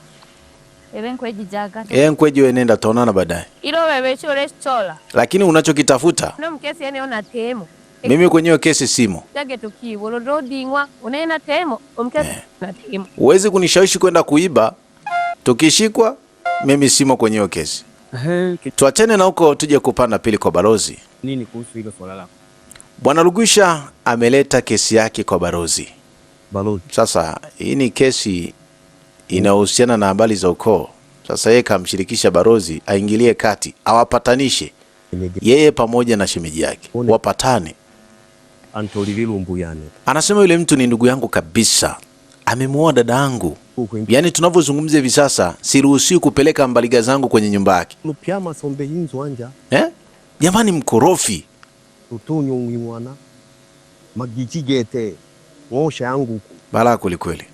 Nkweji wewe nenda tuonana baadaye. Lakini unachokitafuta mimi kwenyewe kesi simo. Uwezi kunishawishi kwenda kuiba. Tukishikwa mimi simo kwenyewe kesi. Tuachane na huko tuje kupanda pili kwa balozi. Nini kuhusu hilo swala lako? Bwana Rugwisha ameleta kesi yake kwa balozi. Sasa hii ni kesi inahusiana na habari za ukoo. Sasa yeye kamshirikisha balozi aingilie kati, awapatanishe yeye pamoja na shemeji yake. Wapatane. Anasema yule mtu ni ndugu yangu kabisa. Amemuoa dada yangu. Yaani tunavyozungumzia hivi sasa siruhusiwi kupeleka mbaliga zangu kwenye nyumba yake. Jamani mkorofi. Balaa kweli kweli.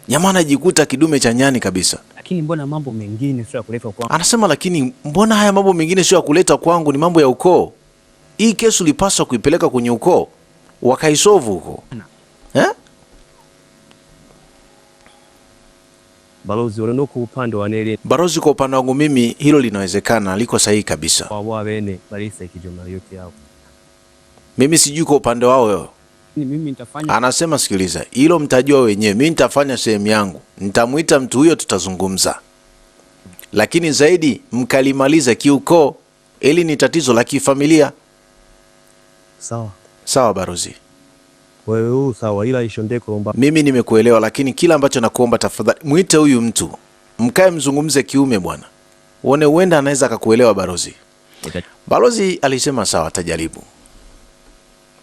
Jamani ajikuta kidume cha nyani kabisa. Lakini mbona mambo mengine sio ya kuleta kwangu? Anasema lakini mbona haya mambo mengine sio ya kuleta kwangu, ni mambo ya ukoo. Hii kesi ulipaswa kuipeleka kwenye ukoo. Wakaisovu huko. Balozi wale kwa upande wa nele. Balozi kwa upande wangu mimi hilo linawezekana, liko sahihi kabisa. Wao wene balisa ikijumla yote yao. Mimi sijui kwa upande wao. Mimi nitafanya. Anasema sikiliza, hilo mtajua wenyewe. Mimi nitafanya sehemu yangu. Nitamuita mtu huyo tutazungumza. Lakini zaidi mkalimaliza kiukoo, ili ni tatizo la kifamilia. Sawa. Sawa balozi. Wewe sawa, ila ishonde kuomba. Mimi nimekuelewa, lakini kila ambacho nakuomba tafadhali muite huyu mtu. Mkae mzungumze kiume bwana. Uone huenda anaweza akakuelewa balozi. Balozi alisema sawa atajaribu.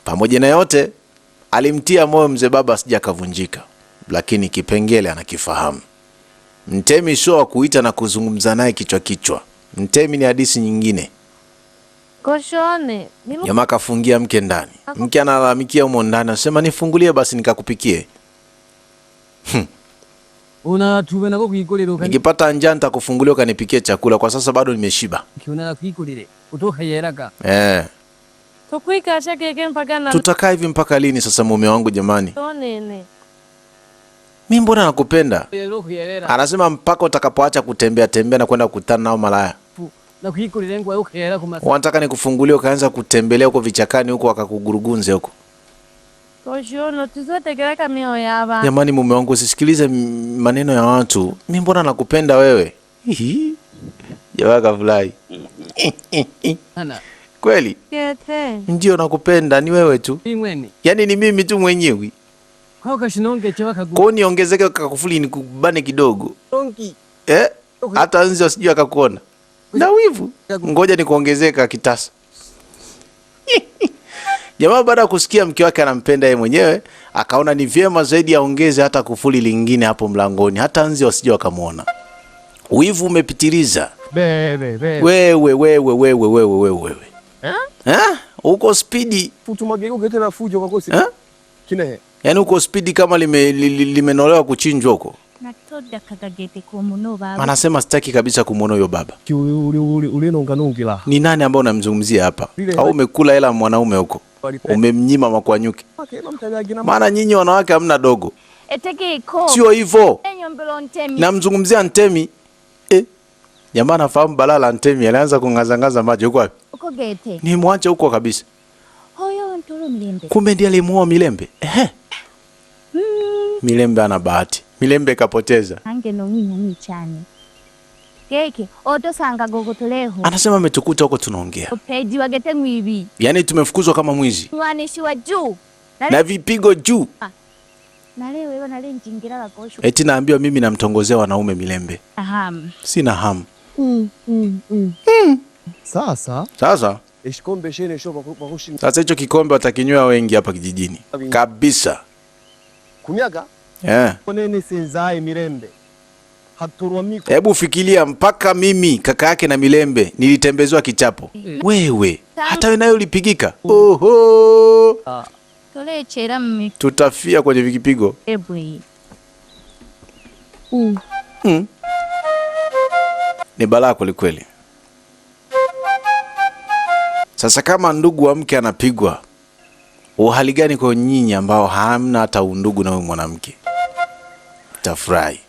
Pamoja na yote alimtia moyo mzee baba asija kavunjika, lakini kipengele anakifahamu. Mtemi sio wa kuita na kuzungumza naye kichwa kichwa. Mtemi ni hadithi nyingine. Jamaa kafungia mke ndani. Mke analalamikia humo ndani, anasema nifungulie basi nikakupikie. Una tubena ko kwikolero kani. Nikipata njaa nitakufungulia ukanipikie chakula, kwa sasa bado nimeshiba. Kiona kwikolere. Kutoka yeraka. Tokwika chake mpaka na Tutakaa hivi mpaka lini sasa mume wangu jamani? tonene. Mimi mbona nakupenda? Yero kuyerera. Anasema mpaka utakapoacha kutembea tembea na kwenda kukutana nao malaya. Na kwikolere ngwa ukuyera kumasa. Wanataka nikufungulie ukaanza kutembelea huko vichakani huko akakugurugunze huko. Koshono tuzotegereka mioyo yaba. Jamani mume wangu usisikilize maneno ya watu. Mimi mbona nakupenda wewe? Jamaa kafurahi. Ana. Kweli? Kete. Ndio nakupenda, ni wewe tu. Imweni. Yaani ni mimi tu mwenyewe. Kwa kashinonge chewa kagu. Kwa nini ongezeke kakufuli nikubane kidogo? Donki. Hata nzi wasijui akakuona. Na wivu. Ngoja nikuongezeka kitasa. Jamaa baada ya kusikia mke wake anampenda yeye mwenyewe, akaona ni vyema zaidi aongeze hata kufuli lingine hapo mlangoni, hata nzi wasije wakamuona. Wivu umepitiliza. Wewe. Uko spidi. Futumageko gete na fujo kwa kosi. Kine. Yaani uko spidi kama limenolewa kuchinjwa huko. Natoda kagagete ko muno baba. Anasema sitaki kabisa kumuona huyo baba. Ule nonganungila. Ni nani ambaye unamzungumzia hapa? Au umekula hela mwanaume huko? Umemnyima makwanyuki. Maana nyinyi wanawake hamna dogo. Eteke ko. Sio hivyo. Enyombelo ntemi. Namzungumzia Ntemi. Jamaa anafahamu balaa la Ntemi, anaanza kungazangaza maji huko wapi? Uko gete. Ni mwache huko kabisa. Hoyo ntoro Milembe. Kumbe ndiye alimuoa Milembe. Milembe ana bahati. Milembe kapoteza. Ange no nyinya cyane. Keke otosanga gogotoleho. Anasema ametukuta huko tunaongea. Peji wagete mwibi. Yaani tumefukuzwa kama mwizi. Mwanishi wa juu. Na vipigo juu. Na leo wewe na leo njingira la kosho. Eti naambiwa mimi namtongozea wanaume Milembe. Sina hamu. Sasa Eshikombe shene sho bakushinda. sasa hicho kikombe watakinywa wengi hapa kijijini. Kabisa. Kumyaga? Koneni sinzai Milembe. Haturwa miko. Hebu fikiria mpaka mimi kaka yake na Milembe nilitembezwa kichapo. Wewe hata wewe nayo ulipigika. Oho. Tole chera mmi. Tutafia kwenye vikipigo. Ebwe. Ni balaa kweli kweli. Sasa kama ndugu wa mke anapigwa, uhali gani kwa nyinyi ambao hamna hata undugu na huyo mwanamke? Tafurahi.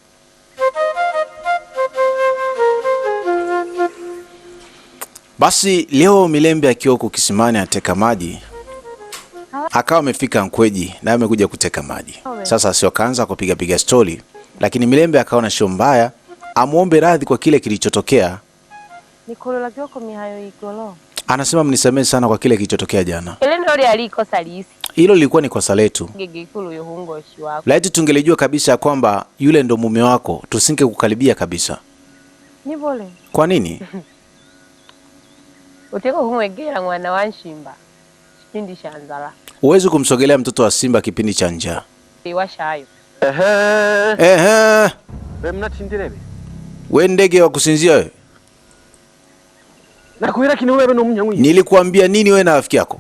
Basi leo Milembe akiwa huko kisimani ateka maji, akawa amefika Nkweji na amekuja kuteka maji. Sasa sio kaanza kupiga piga stori, lakini Milembe akaona sio mbaya amuombe radhi kwa kile kilichotokea. Nikolola kyoko mihayo igolo. Anasema mnisamehe sana kwa kile kilichotokea jana. Ele ndo aliko salisi. Hilo lilikuwa ni kosa letu. Gegekulu yohungo shiwako. Laiti tungelijua kabisa ya kwamba yule ndo mume wako, tusingekukaribia kabisa. Ni bole. Kwa nini? Uteko kumwegera mwana wa Nshimba. Kipindi cha nzala. Uwezi kumsogelea mtoto wa Simba kipindi cha njaa. Iwashayo. Wewe mnatindirebe. We ndege wa kusinzia wewe. Na kuira kini wewe no munyangwi. Nilikuambia nini wewe na rafiki yako?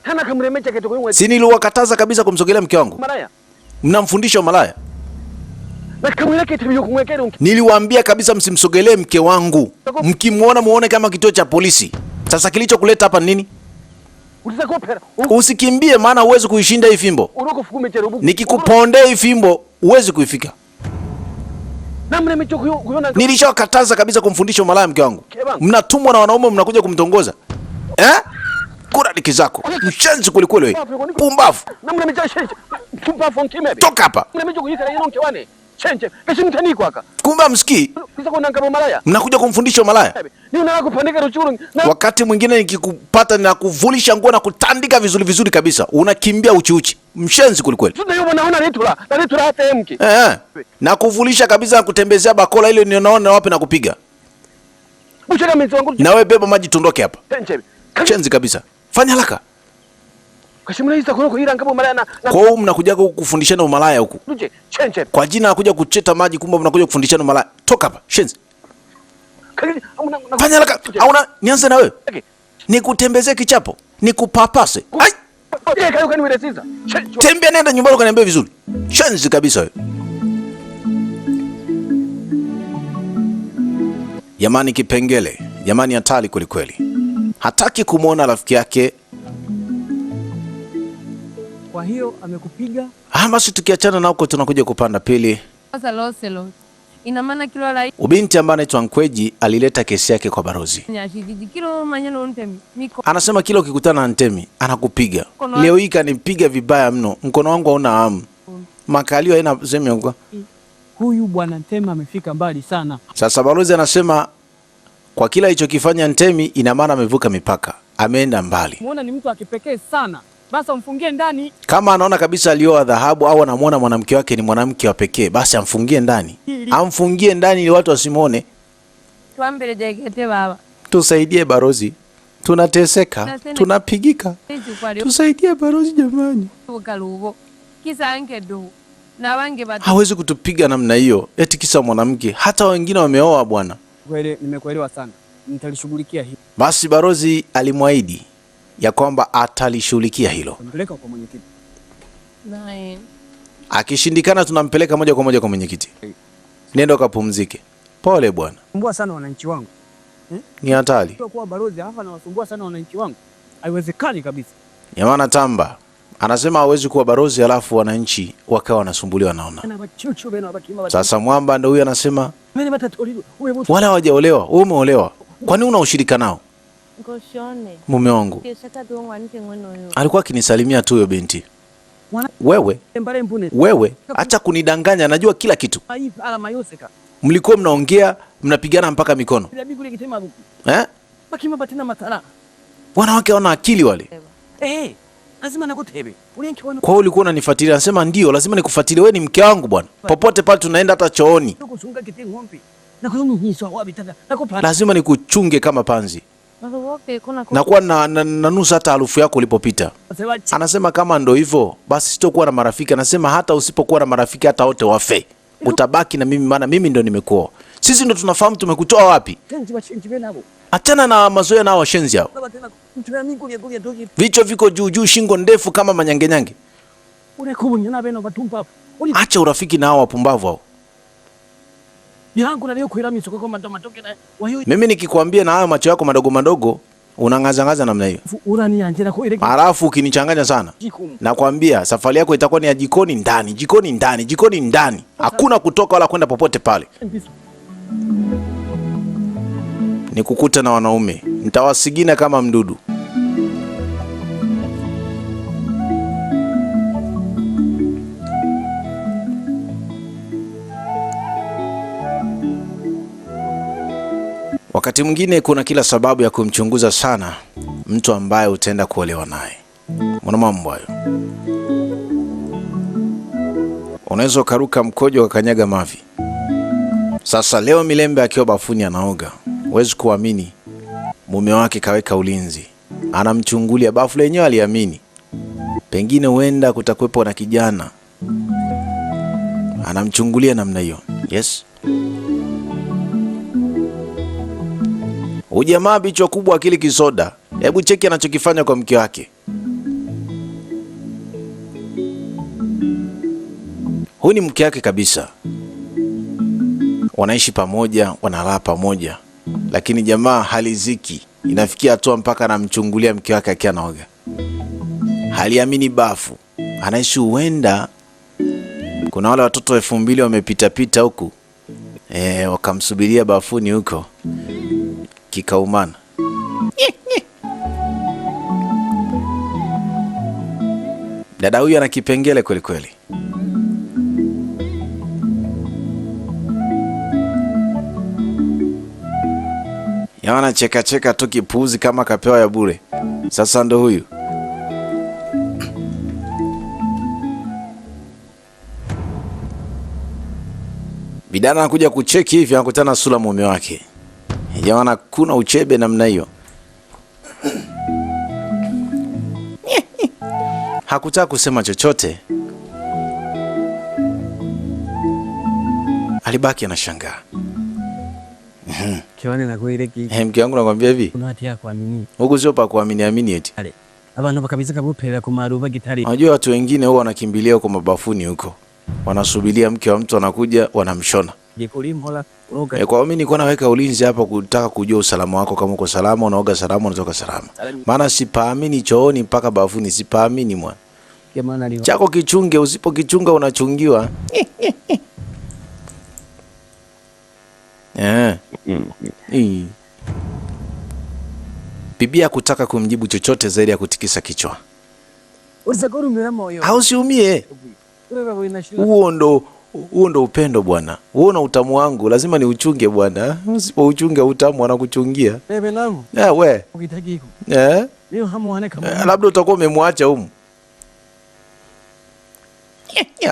Tana kamremecha keto kwa. Si niliwakataza kabisa kumsogelea mke wangu? Malaya. Mnamfundisha malaya? Na kamwira keto yo kumwekera unki. Niliwaambia kabisa msimsogelee mke wangu. Mkimuona muone kama kituo cha polisi. Sasa kilichokuleta hapa nini? Utakopera. Usikimbie maana uwezi kuishinda hii fimbo. Uroko fukume cherubu. Nikikupondea hii fimbo uwezi kuifika. Na mremecha kuona. Nilishawakataza kabisa kumfundisha malaya mke wangu. Mnatumwa na wanaume mnakuja kumtongoza. Kura diki zako. Mshenzi kulikweli wewe. Pumbafu. Na mremecha shenje. Pumbafu nkimebe. Toka hapa. Mremecha kuyikara yino nkewane. Shenje. Kashimtani kwaka. Kumbe msikii. Kisa kuna ngabo malaya. Mnakuja kumfundisha malaya. Ni unataka kupandika ruchuru. Wakati mwingine nikikupata na kuvulisha nguo na kutandika vizuri vizuri kabisa, unakimbia uchi. Mshenzi kulikweli. Sasa hiyo naona litula hata mke. Na kuvulisha kabisa na kutembezea bakola ile ninaona wapi na kupiga. Bucheka mimi wangu. Na wewe beba maji tuondoke hapa. Shenje. Mshenzi kabisa. Fanya haraka. Kashimula hizo kuna kuira ngabo malaya na. Kwa hiyo mnakuja kufundishana umalaya huku. Tuje. Shenje. Kwa jina la kuja kucheta maji kumbe mnakuja kufundishana umalaya. Toka hapa. Shenzi. Fanya haraka. Hauna nianze na wewe. Nikutembezee kichapo. Nikupapase. Ai! Tembea nenda nyumbani ukaniambia vizuri. Shenzi kabisa wewe. Jamani kipengele, jamani hatari kweli kweli. Hataki kumwona rafiki yake. Kwa hiyo amekupiga? Basi tukiachana na huko tunakuja kupanda pili. Sasa loselo. Ina maana kilo la Ubinti ambaye anaitwa Nkweji alileta kesi yake kwa barozi. nyashiji kilo manyalo ntemi. Miko. Anasema kila ukikutana na Ntemi anakupiga. Leo hii kanipiga vibaya mno. Mkono wangu hauna hamu. Makalio haina sehemu huko. Huyu bwana Ntemi amefika mbali sana. Sasa barozi anasema kwa kila alichokifanya Ntemi ina maana amevuka mipaka. Ameenda mbali. Muona ni mtu wa kipekee sana. Basi amfungie ndani. Kama anaona kabisa alioa dhahabu au anamuona mwanamke wake ni mwanamke wa pekee, basi amfungie ndani. Amfungie ndani ili watu wasimuone. Tuambele jekete baba. Tusaidie barozi. Tunateseka, tunapigika. Tusaidie barozi jamani. Ukalugo. Kisa anke do. Na wange batu. Hawezi kutupiga namna hiyo. Eti kisa mwanamke. Hata wengine wameoa bwana. Kweli nimekuelewa sana. Nitalishughulikia hili. Basi barozi alimwahidi ya kwamba atalishughulikia hilo. Tumpeleka kwa mwenyekiti. Nae. Akishindikana tunampeleka moja kwa moja kwa mwenyekiti. Nenda ukapumzike. Pole bwana. Sumbua sana wananchi wangu. Ni hatari. Kwa barozi hapa na wasumbua sana wananchi wangu. Haiwezekani kabisa. Yamana Tamba anasema hawezi kuwa barozi alafu wananchi wakawa wanasumbuliwa naona. Sasa Mwamba ndio huyu anasema wala hawajaolewa, wewe umeolewa. Kwa nini una ushirika nao? Ngoshone. Mume wangu Keshaka tuongwa nite ngono yo. alikuwa akinisalimia tu huyo binti. Wewe acha kunidanganya, najua kila kitu. Mlikuwa mnaongea, mnapigana mpaka mikono. Eh? Wanawake wana akili wale. Lazima nakutebe. Kwa hiyo ulikuwa unanifuatilia? Nasema ndio, lazima nikufuatilie. Wewe ni mke wangu bwana. Popote pale tunaenda, hata chooni. Lazima nikuchunge kama panzi. Nakuwa na nusu hata harufu yako ulipopita. Anasema kama ndo hivyo, basi sitokuwa na marafiki. Anasema hata usipokuwa na marafiki hata wote wafe. Utabaki na mimi maana mimi ndo nimekuoa. Sisi ndo tunafahamu tumekutoa wapi. Achana na mazoea na washenzi hao. Vichwa viko juu juu, shingo ndefu kama manyangenyange. Acha urafiki na hao wapumbavu hao. Mimi nikikwambia na hayo macho yako madogo madogo unang'aza namna hiyo. Alafu ukinichanganya sana, nakwambia safari yako itakuwa ni ya jikoni ndani, jikoni ndani, jikoni ndani. Hakuna kutoka wala kwenda popote pale. Nikukuta na wanaume, nitawasigina kama mdudu. Wakati mwingine kuna kila sababu ya kumchunguza sana mtu ambaye utaenda kuolewa naye. Mwana mambo hayo. Unaweza ukaruka mkojo ukakanyaga mavi. Sasa leo Milembe akiwa bafuni anaoga. Huwezi kuamini. Mume wake kaweka ulinzi. Anamchungulia, bafu lenyewe aliamini. Pengine huenda kutakuwepo na kijana. Anamchungulia namna hiyo. Yes. Ujamaa bichwa kubwa akili kisoda. Hebu cheki anachokifanya kwa mke wake. Huyu ni mke wake kabisa. Wanaishi pamoja, wanalala pamoja. Lakini jamaa haliziki. Inafikia hatua mpaka anamchungulia mke wake akiwa anaoga. Haliamini bafu. Anaishi huenda kuna wale watoto 2000 wamepita pita huku. Wakamsubiria bafuni huko. Kikaumana. Dada huyu ana kipengele kweli kweli. Yana cheka cheka tu kipuuzi kama kapewa ya bure. Sasa ndo huyu. Bidana anakuja kucheki hivi anakutana na sura mume wake. Jamani kuna uchebe namna hiyo. Hakutaka kusema chochote. Alibaki anashangaa. Kiwani na kueleki. Mke wangu nakwambia hivi. Kuna hati ya kuamini. Huku sio pa kuamini amini eti. Abantu bakabisa kabupera ku maruva gitari. Unajua watu wengine huwa wanakimbilia huko mabafuni huko. Wanasubiria mke wa mtu anakuja wanamshona. Kwa mimi nilikuwa naweka ulinzi hapa kutaka kujua usalama wako, kama uko salama unaoga salama unatoka salama. Maana sipaamini chooni mpaka bafuni, sipaamini mwana. Chako kichunge, usipo kichunga unachungiwa. Bibi hakutaka kumjibu chochote zaidi ya kutikisa kichwa. Hausiumie. Huo ndo upendo bwana. Huo na utamu wangu lazima ni uchunge bwana. Usipo uchunge utamu anakuchungia. We. Labda utakuwa umemwacha humu.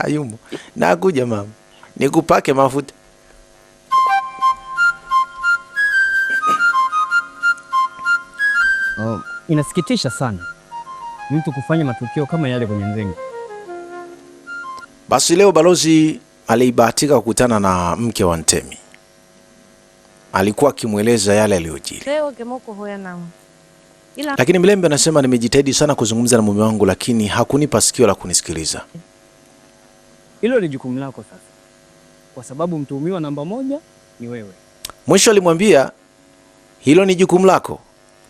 Yumo. Nakuja mama. Nikupake mafuta. Inasikitisha sana mtu kufanya matukio kama yale kwenye Nzenga. Basi leo balozi alibahatika kukutana na mke wa Ntemi. Alikuwa akimweleza yale aliyojiri. Lakini Mlembe anasema nimejitahidi sana kuzungumza na mume wangu lakini hakunipa sikio la kunisikiliza. Hilo ni jukumu lako sasa. Kwa sababu mtuhumiwa namba 1 ni wewe. Mwisho alimwambia hilo ni jukumu lako.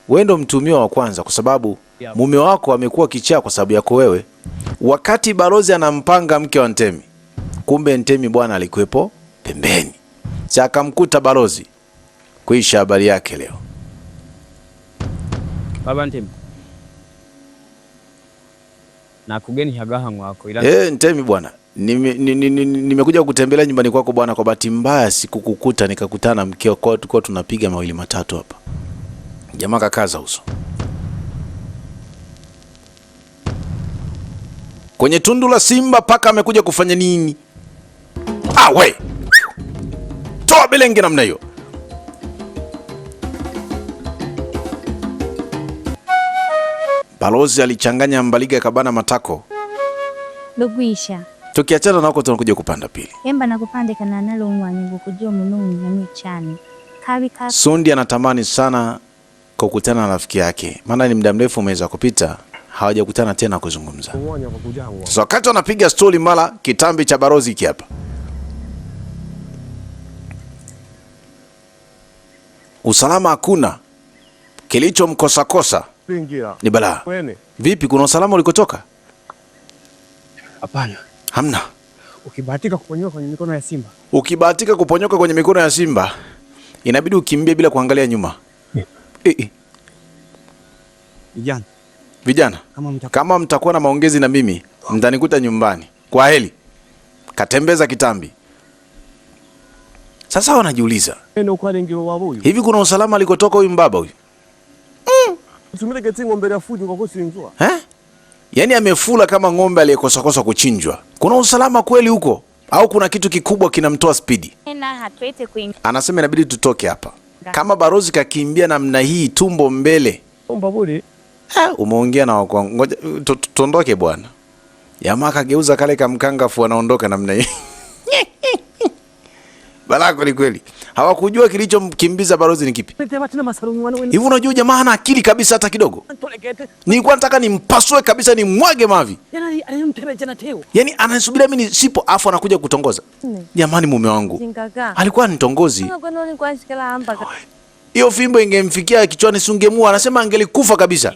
Wewe ndo mtuhumiwa wa kwanza kwa sababu mume wako amekuwa kichaa kwa sababu yako wewe. Wakati balozi anampanga mke wa Ntemi, kumbe Ntemi bwana alikuwepo pembeni. Akamkuta balozi. Kuisha habari yake leo. Baba Ntemi. Na kugeni hagaha mwako ila Ntemi bwana. Nimekuja kutembelea nyumbani kwako bwana, kwa bahati mbaya sikukukuta, nikakutana na mkeo kwa tulikuwa tunapiga mawili matatu hapa. Jamaa kakaza uso. Kwenye tundu la simba paka amekuja kufanya nini? We. Toa belenge namna hiyo. Balozi alichanganya mbaliga kabana matako. Lugwisha. Tukiachana nako tunakuja kupanda pili. Emba nakupandika na nalo umwanyi kujua munungi na michani. Sundi anatamani sana kukutana na rafiki yake. Maana ni muda mrefu umeweza kupita hawajakutana tena kuzungumza. Sasa wakati wanapiga stori mara kitambi cha balozi hiki hapa. Usalama hakuna. Kilicho mkosa ni balaa. Vipi, kuna usalama ulikotoka? Hapana. Hamna. Ukibahatika kuponyoka kwenye mikono ya simba. Ukibahatika kuponyoka kwenye mikono ya simba, inabidi ukimbie bila kuangalia nyuma. Vijana, kama mtakuwa na maongezi na mimi, mtanikuta nyumbani. Kwa heli. Katembeza kitambi. Sasa wanajiuliza, hivi kuna usalama alikotoka huyu mbaba huyu? Yaani amefula kama ng'ombe aliyekosa kuchinjwa. Kuna usalama kweli huko? Au kuna kitu kikubwa kinamtoa spidi? Anasema inabidi tutoke hapa. Kama balozi kakimbia namna hii tumbo mbele. Umeongea na wako. Ngoja tuondoke bwana. Jamaa kageuza kale kamkangafu anaondoka namna hii. Balako ni kweli. Hawakujua kilichomkimbiza balozi ni kipi. Hivi unajua jamaa hana akili kabisa hata kidogo. Nilikuwa nataka nimpasue kabisa nimwage mavi. Yaani anasubiria mimi sipo afu anakuja kutongoza. Jamani mume wangu. Alikuwa nitongozi. Hiyo fimbo ingemfikia kichwani sungemua, anasema angelikufa kabisa.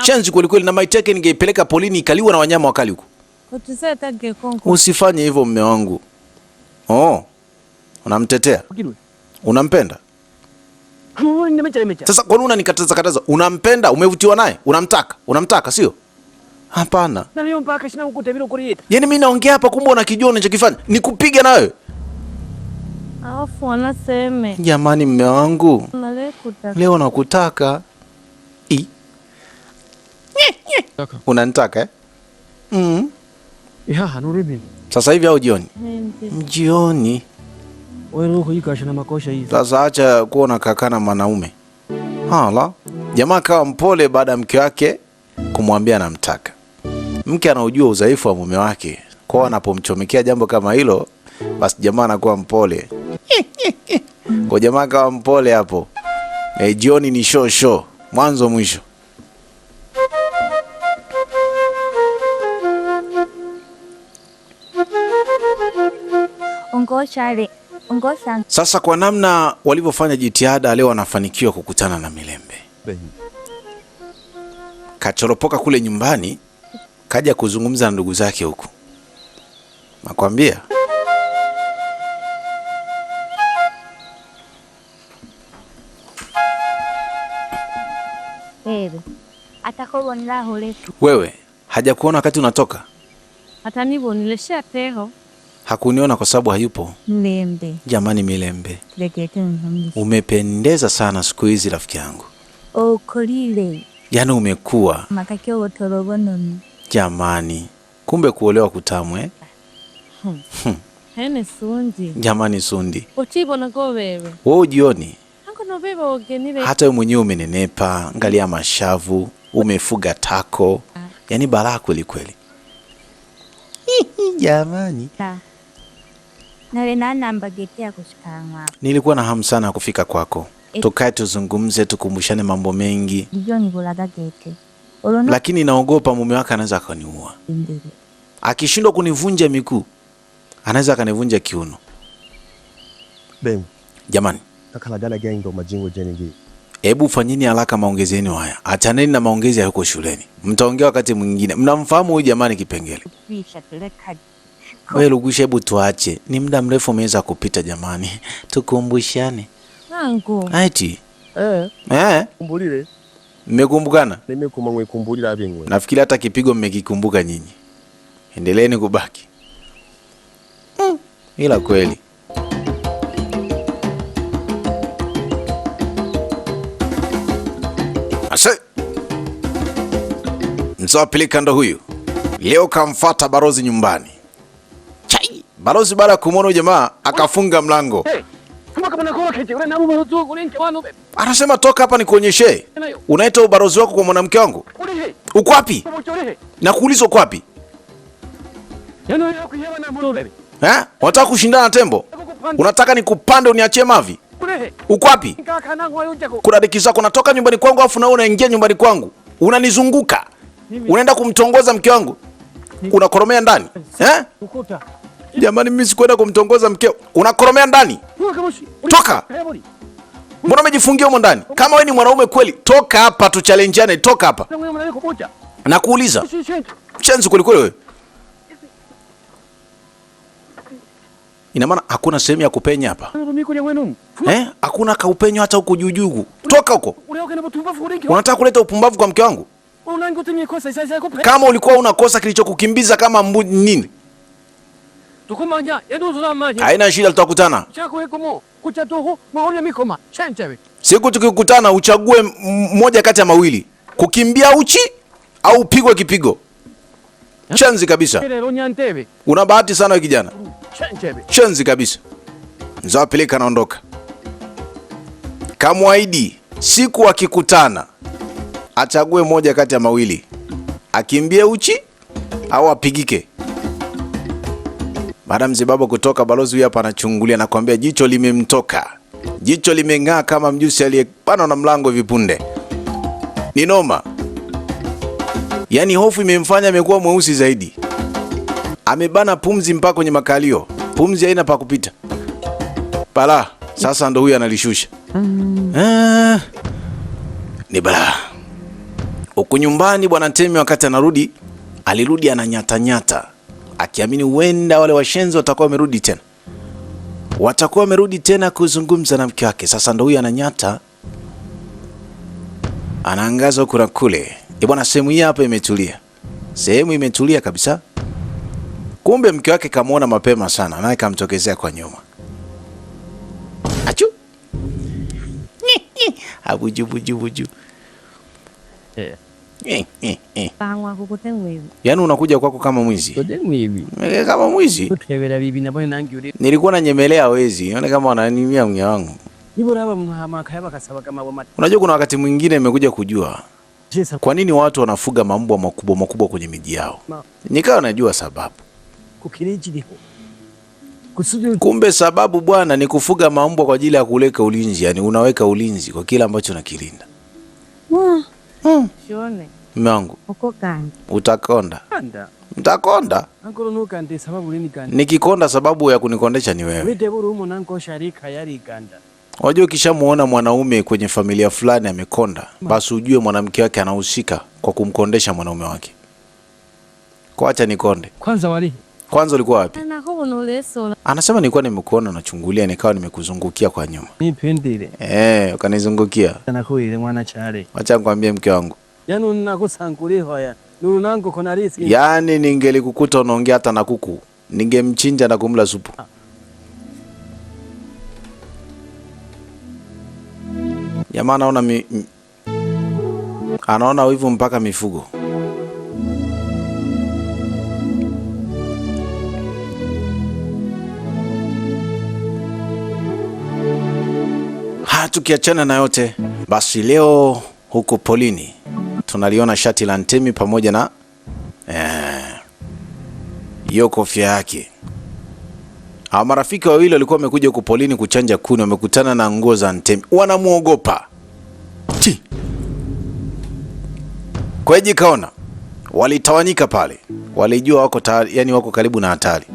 Chanzi kweli kweli, na maiteke ningeipeleka polini ikaliwa na wanyama wakali huko. Usifanye hivyo mume wangu. Unamtetea? Unampenda? Sasa kwa nini unanikataza? Unampenda? Umevutiwa naye? Unamtaka sio? Hapana. Yaani mimi naongea hapa kumbe unakijua unachokifanya. Nikupiga na wewe. Jamani mume wangu. Leo nakutaka. Unanitaka Sasa hivi au jioni? Jioni. Sasa acha kuona kakana mwanaume. Hala. Jamaa kawa mpole baada ya mke wake kumwambia anamtaka. Mke anaujua udhaifu wa mume wake. Kwa anapomchomekea jambo kama hilo, basi jamaa anakuwa mpole. Kwa jamaa kawa mpole hapo. Jioni ni show mwanzo mwisho. ongoshale ongosanga Sasa kwa namna walivyofanya jitihada, leo wanafanikiwa kukutana na Milembe. Kachoropoka kule nyumbani, kaja kuzungumza na ndugu zake huku. Nakwambia wewe atakobonera hole wewe, hajakuona wakati unatoka? atanibonelesha teho Hakuniona kwa sababu hayupo. Milembe Jamani Milembe, legete nhambi umependeza sana siku hizi rafiki yangu. okolile Yaani umekuwa. makakio wotorobonomi Jamani, kumbe kuolewa kutamwe. Hene sundi. Jamani Sundi, Uchibona ko wewe. wewe ujioni? Hanko no bebe ogenile. Hata wewe mwenyewe umenenepa, angalia mashavu, umefuga tako. Yaani balaa kweli kweli. Jamani, nawe nanamba gete ya kushikangwa nilikuwa na hamu sana kufika kwako. Tukae tuzungumze, tukumbushane mambo mengi. iyo nibulaga gete olono Lakini naogopa mume wake anaweza akaniua. indele Akishindwa kunivunja miguu, anaweza akanivunja kiuno. Bem, Jamani, takalagala gendo majingo jenigi. hebu fanyeni haraka maongezi yenu haya. Achaneni na maongezi ya huko shuleni. Mtaongea wakati mwingine. Mnamfahamu huyu jamani Kipengele? fisha tuleka Wewe Lugusha, hebu tuache. Ni muda mrefu umeweza kupita jamani. Tukumbushane. Hanko. Aiti. Eh, kumbulile. Mmekumbukana? Nimekuma mwe kumbulila bingwe. Nafikiri hata kipigo mmekikumbuka nyinyi. Endeleeni kubaki. Ila kweli. Ase. Msawapilika ndo huyu. Leo kamfata Barozi nyumbani. Chai. Barozi baada ya kumwona jamaa akafunga mlango. Anasema toka hapa nikuonyeshe. Unaita ubarozi wako kwa mwanamke wangu? Uko wapi? Nakuuliza uko wapi? Unataka kushindana na tembo? Unataka nikupande uniachie mavi? Uko wapi? Kuna diki zako, natoka nyumbani kwangu afu na wewe unaingia nyumbani kwangu. Unanizunguka. Unaenda kumtongoza mke wangu. Unakoromea ndani. Jamani, mimi sikwenda kumtongoza mkeo. Unakoromea ndani. Toka. Mbona umejifungia huko ndani? Kama wewe ni mwanaume kweli, toka hapa tuchallengeane, toka hapa. Nakuuliza. Chenzi kweli kweli wewe. Ina maana hakuna sehemu ya kupenya hapa. Hakuna kaupenyo hata huko jujugu. Toka huko. Unataka kuleta upumbavu kwa mke wangu? Kama ulikuwa unakosa kilichokukimbiza kama nini? Haina shida, tutakutana. Siku tukikutana uchague mmoja kati ya mawili. Kukimbia uchi au upigwe kipigo. Chenzi kabisa. Una bahati sana wewe kijana. Chenzi kabisa. Nzawapeleka naondoka. Kamwaidi siku akikutana achague moja kati ya mawili. Akimbie uchi au apigike. Baada mzee baba kutoka, balozi huyu hapa anachungulia na kuambia jicho limemtoka. Jicho limeng'aa kama mjusi aliyepana na mlango vipunde. Ni noma. Yaani hofu imemfanya amekuwa mweusi zaidi. Amebana pumzi mpaka kwenye makalio. Pumzi haina pa kupita. Bala, sasa ndo huyu analishusha. Ni bala. Huko nyumbani bwana Ntemi wakati anarudi, alirudi ananyata. Akiamini huenda wale washenzi watakuwa wamerudi tena. Watakuwa wamerudi tena kuzungumza na mke wake. Sasa ndo huyu ananyata. Anaangaza huku na kule. Bwana, sehemu hii hapa imetulia. Sehemu imetulia kabisa. Kumbe mke wake kamuona mapema sana, naye kamtokezea kwa nyuma. Achu. Abuju. Bangwa kukutenwe. Yaani unakuja kwako kama mwizi. Kama mwizi. Nilikuwa nanyemelea wezi. Yaani kama wananimia mke wangu. Unajua kuna wakati mwingine nimekuja kujua kwa nini watu wanafuga mambwa makubwa kwenye miji yao. Nikawa najua sababu. Kumbe sababu bwana ni kufuga mambwa kwa ajili ya kuleka ulinzi. Yani unaweka ulinzi kwa kila ambacho unakilinda. Shone. Mume wangu. uko gani Utakonda. Nitakonda. Ankoro nukande sababu lini kanda? Nikikonda sababu ya kunikondesha ni wewe. Wite buru umo nanko sharika yari kanda. Unajua ukishamuona mwanaume kwenye familia fulani amekonda, basi ujue mwanamke wake anahusika kwa kumkondesha mwanaume wake. Kwa acha nikonde. Kwanza ulikuwa wapi? Anasema nilikuwa nimekuona unachungulia nikawa nimekuzungukia kwa nyuma. Nipendile. Ukanizungukia. Nakuile mwana chale. Acha nikwambie mke wangu. Yaani unakusangulia hoya. Nunango kona riski. Yaani ningelikukuta unaongea hata na kuku, ningemchinja na kumla supu. Jamaa anaona anaona wivu mpaka mifugo. Tukiachana na yote, basi leo huko polini tunaliona shati la Ntemi pamoja na hiyo kofia yake. Hawa marafiki wawili walikuwa wamekuja huko polini kuchanja kuni, wamekutana na nguo za Ntemi. Wanamuogopa. Kweji kaona walitawanyika pale. Walijua wako tayari, yani wako karibu na hatari.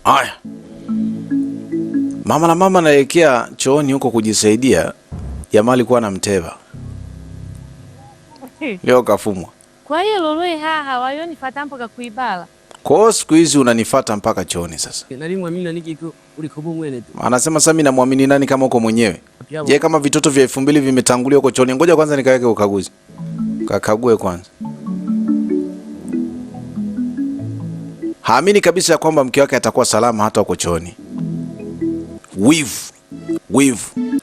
Aya. Mama na mama naelekea chooni huko kujisaidia. Jamaa alikuwa anamteba. Leo kafumwa. Kwa hiyo loloe haha wayonifuata mpaka kuibala. Kwa hiyo siku hizi unanifuata mpaka chooni sasa. Nalimwamini niki ulikobo mwene tu. Anasema sasa mimi namwamini nani kama uko mwenyewe? Je, kama vitoto vya 2000 vimetangulia huko chooni? Ngoja kwanza nikaweke ukaguzi. Kakague kwanza. Haamini kabisa ya kwamba mke wake atakuwa salama hata huko chooni.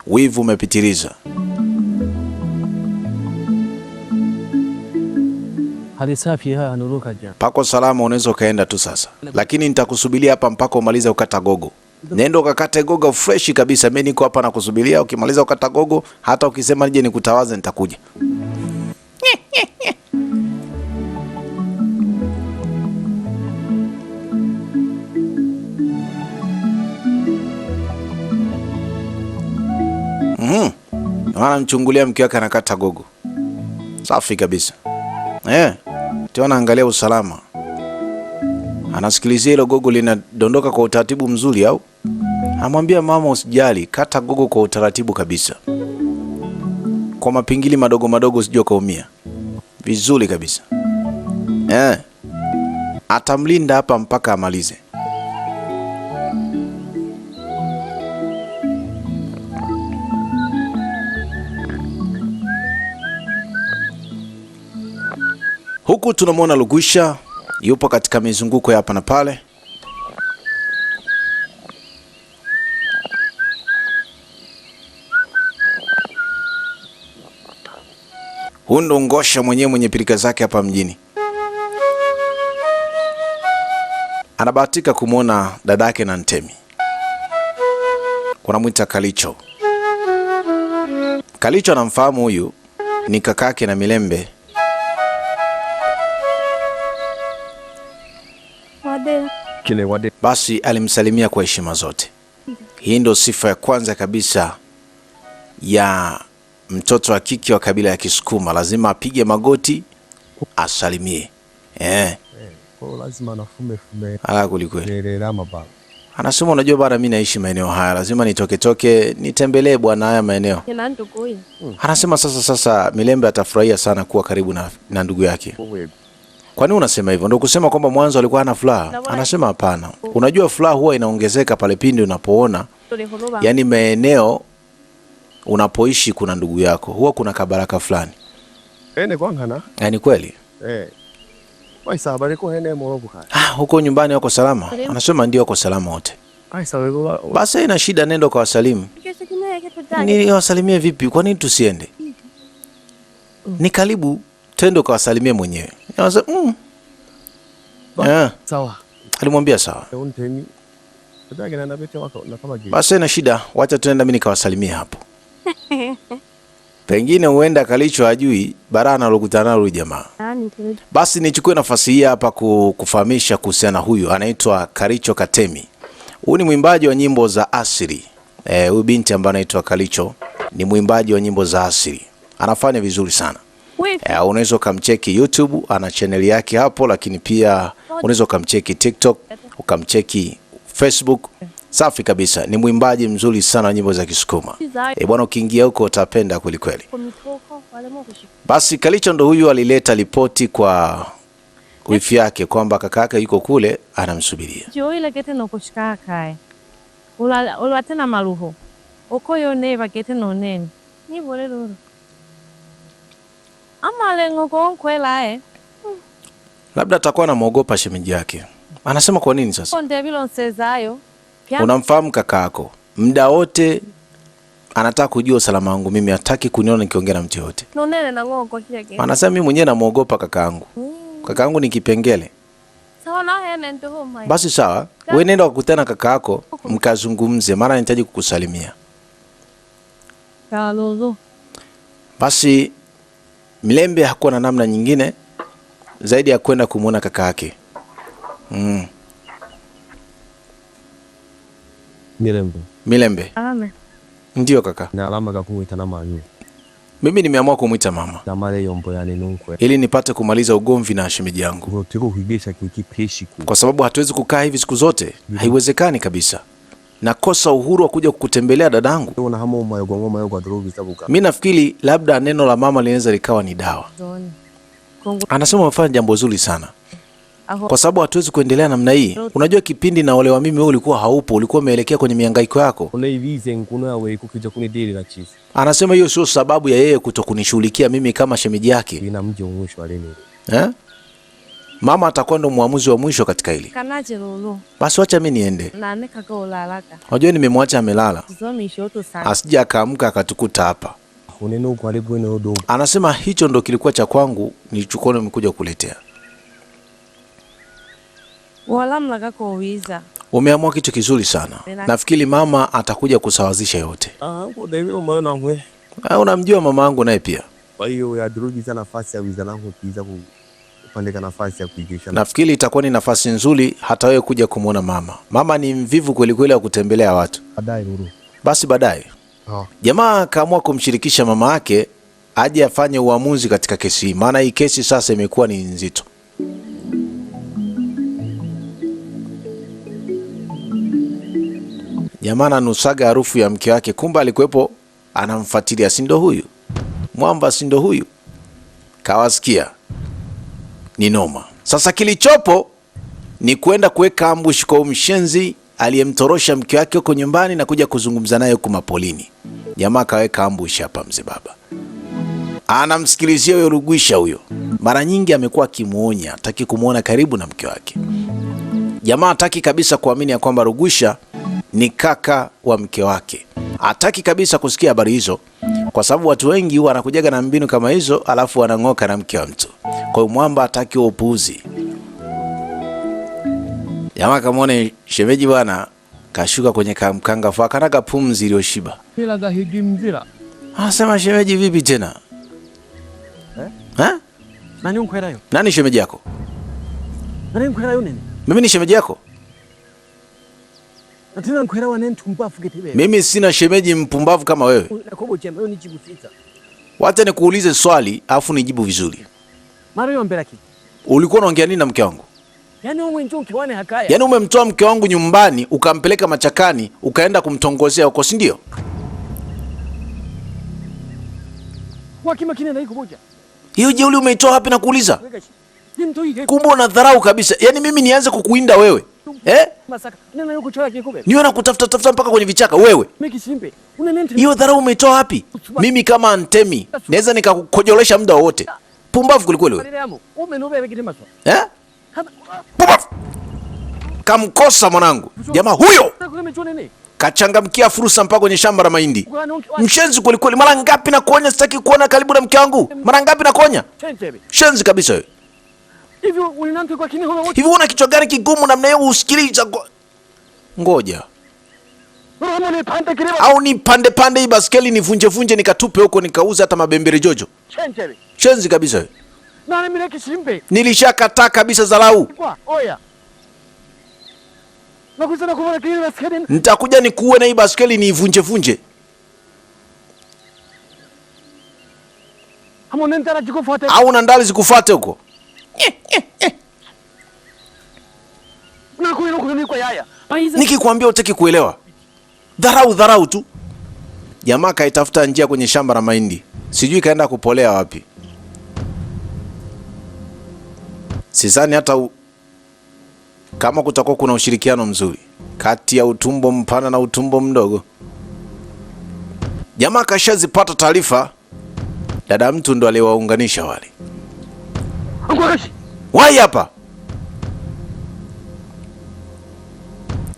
Wivu umepitiliza. Hali safi haya nuruka ja. Pako salama, unaweza ukaenda tu sasa. Lakini nitakusubiria hapa mpaka umalize ukata gogo. Nenda ukakate gogo fresh kabisa. Mimi niko hapa nakusubiria, ukimaliza ukata gogo, hata ukisema nije nikutawaze nitakuja. Anamchungulia mke wake anakata gogo. Safi kabisa. Tiona angalia usalama. Anasikilizia hilo gogo linadondoka kwa utaratibu mzuri au? Amwambia mama usijali, kata gogo kwa utaratibu kabisa. Kwa mapingili madogo madogo usije kaumia. Vizuri kabisa. Atamlinda hapa mpaka amalize. Huku tunamwona Lugwisha yupo katika mizunguko ya hapa na pale. Hundo Ngosha mwenyewe mwenye pilika zake hapa mjini. Anabahatika kumwona dadake na Ntemi. Kunamwita Kalicho. Kalicho anamfahamu huyu ni kakake na Milembe. Basi alimsalimia kwa heshima zote. Hii ndio sifa ya kwanza kabisa ya mtoto wa kike wa kabila ya Kisukuma. Lazima apige magoti asalimie. Lazima nafume. Kulikweli. Anasema unajua bwana, mimi naishi maeneo haya, lazima nitoke nitembelee bwana haya maeneo. Anasema sasa Milembe atafurahia sana kuwa karibu na ndugu yake. Kwa nini unasema hivyo? Ndio kusema kwamba mwanzo alikuwa hana furaha? Anasema hapana. Unajua furaha huwa inaongezeka pale pindi unapoona, yani maeneo unapoishi kuna ndugu yako, huwa kuna kabaraka fulani. Yaani kweli? Huko nyumbani wako salama? Anasema ndio wako salama wote. Basi haina shida, nenda kwa wasalimu. Ni wasalimie vipi? Kwa nini tusiende? Ni karibu, twende kwa wasalimie mwenyewe. Sawa. Alimwambia sawa. Basi haina shida, wacha tuenda mimi nikawasalimie hapo. Pengine huenda Kalicho hajui barana alokutana nalo jamaa. Basi nichukue nafasi hii hapa kufahamisha kuhusiana huyu anaitwa Kalicho Katemi. Huyu ni mwimbaji wa nyimbo za asili. Huyu binti ambaye anaitwa Kalicho ni mwimbaji wa nyimbo za asili. Anafanya vizuri sana. Unaweza ukamcheki YouTube, ana channel yake hapo, lakini pia unaweza ukamcheki TikTok, ukamcheki Facebook. Safi kabisa. Ni mwimbaji mzuri sana wa nyimbo za Kisukuma. Bwana, ukiingia huko utapenda kweli kweli. Basi Kalicho ndo huyu alileta ripoti kwa wifi yake kwamba kaka yake yuko kule anamsubiria. Jo ile kete no kushika kai. Ula tena maruho. Okoyo neva kete no neni. Ni bole lolo. Ama lengo kwa kwela Labda atakuwa anamuogopa shemeji yake. Anasema kwa nini sasa? Konde bilo nsezayo. Unamfahamu kaka yako. Muda wote anataka kujua usalama wangu mimi, hataki kuniona nikiongea na mtu yote. Nonene na ngoko kwa kile kile. Anasema mimi mwenyewe namuogopa kaka yangu. Kaka yangu ni kipengele. Sawa na yeye ndio homa. Basi sawa, wewe nenda kukutana kaka yako mkazungumze, maana anahitaji kukusalimia. Kalolo. Basi Milembe hakuwa na namna nyingine zaidi ya kwenda kumuona kaka yake. Milembe. Alame. Ndio kaka. Na alama ka kumuita na manyu. Mimi nimeamua kumuita mama. Na male yombo yani nunkwe. Ili nipate kumaliza ugomvi na shemeji yangu. Unataka kuigesha kipeshi ku. Kwa sababu hatuwezi kukaa hivi siku zote. Haiwezekani kabisa. Nakosa uhuru wa kuja kukutembelea dadangu. Una hama umayogo ngoma yogo adrogi sabuka. Mimi nafikiri labda neno la mama linaweza likawa ni dawa. Anasema umefanya jambo zuri sana. Kwa sababu hatuwezi kuendelea namna hii. Unajua kipindi na olewa mimi wewe ulikuwa haupo, ulikuwa umeelekea kwenye mihangaiko yako. Unaivize nkuno yawe kukija kunidili na chizi. Anasema hiyo sio sababu ya yeye kutokunishughulikia mimi kama shemeji yake. Ina mji wa mwisho alini. Mama atakuwa ndo muamuzi wa mwisho katika hili. Kanaje lolo. Basi acha mimi niende. Na neka ka ulalaka. Unajua nimemwacha amelala. Zomi shoto sana. Asija akaamka akatukuta hapa. Uneno kwa alipo ina odo. Anasema hicho ndo kilikuwa cha kwangu, nilichukua nimekuja kukuletea. Wala mlaga kwa uiza. Umeamua kitu kizuri sana. Nafikiri mama atakuja kusawazisha yote. Kwa David umeona ngwe. Unamjua mama yangu naye pia. Kwa hiyo ya drogi za nafasi ya wiza langu kiza kupandika nafasi ya kuigisha. Nafikiri itakuwa ni nafasi nzuri hata wewe kuja kumuona mama. Mama ni mvivu kweli kweli wa kutembelea watu. Baadaye Nuru. Basi baadaye. Jamaa akaamua kumshirikisha mama yake aje afanye uamuzi katika kesi hii. Maana hii kesi sasa imekuwa ni nzito. Jamaa ananusaga harufu ya mke wake, kumbe alikuwepo anamfuatilia. Si ndo huyu mwamba, si ndo huyu, kawasikia ni noma. Sasa kilichopo ni kwenda kuweka ambush kwa mshenzi aliyemtorosha mke wake huko nyumbani na kuja kuzungumza naye huko mapolini. Jamaa kaweka ambush hapa, mzee baba anamsikilizia huyo Rugwisha. Huyo mara nyingi amekuwa akimuonya, hataki kumuona karibu na mke wake. Jamaa hataki kabisa kuamini ya kwamba Rugwisha ni kaka wa mke wake. Hataki kabisa kusikia habari hizo, kwa sababu watu wengi huwa wanakujaga na mbinu kama hizo alafu wanang'oka na mke wa mtu. Kwa hiyo mwamba hataki upuuzi. Jamaa kamwone shemeji bwana kashuka kwenye kamkanga fa kanaga pumzi iliyoshiba. Bila gahigi mzira. Anasema shemeji vipi tena? Nani unkwera yo? Nani shemeji yako? Nani unkwera yo nene? Mimi ni shemeji yako? Natina unkwera wa nene tumbafu getibe. Mimi sina shemeji mpumbavu kama wewe. Nakobo chembe yo nijibu sita. Wacha nikuulize swali afu nijibu vizuri. Mara yo mbela ki. Ulikuwa unaongea nini na mke wangu? Yaani wewe njoo kiwane hakaya. Yaani umemtoa mke wangu nyumbani ukampeleka machakani ukaenda kumtongozea huko, si ndio? Kwa kima kine na iko moja. Hiyo jeuli umeitoa wapi na kuuliza? Kumbe unadharau kabisa. Yaani mimi nianze kukuinda wewe? Masaka. Nena yuko chola kikube. Niwe na kutafuta mpaka kwenye vichaka wewe. Meki simpe. Unanente. Hiyo dharau umeitoa wapi? Mimi kama Antemi naweza nikakukojolesha muda wote. Pumbavu kulikweli wewe. Pumbavu. Kamkosa mwanangu. Jamaa huyo kachangamkia fursa mpaka kwenye shamba la mahindi. Mshenzi kulikweli. Mara ngapi na kuonya sitaki kuona karibu na mke wangu? Mara ngapi na kuonya? Shenzi kabisa wewe. Hivi una kichwa gani kigumu namna hiyo usikiliza? Ngoja. Au ni pande hii baskeli nivunje nikatupe huko nikauza hata mabembere jojo. Shenzi kabisa wewe. Nilishakataa kabisa dharau. Nitakuja nikuue na hii baskeli niivunje vunje. Au na ndali zikufuate huko. Nikikwambia utaki kuelewa. Dharau tu. Jamaa kaitafuta njia kwenye shamba la mahindi. Sijui kaenda kupolea wapi. Sidhani hata kama kutakuwa kuna ushirikiano mzuri kati ya utumbo mpana na utumbo mdogo. Jamaa kashazipata taarifa. Dada mtu ndo aliwaunganisha wale. Wai hapa.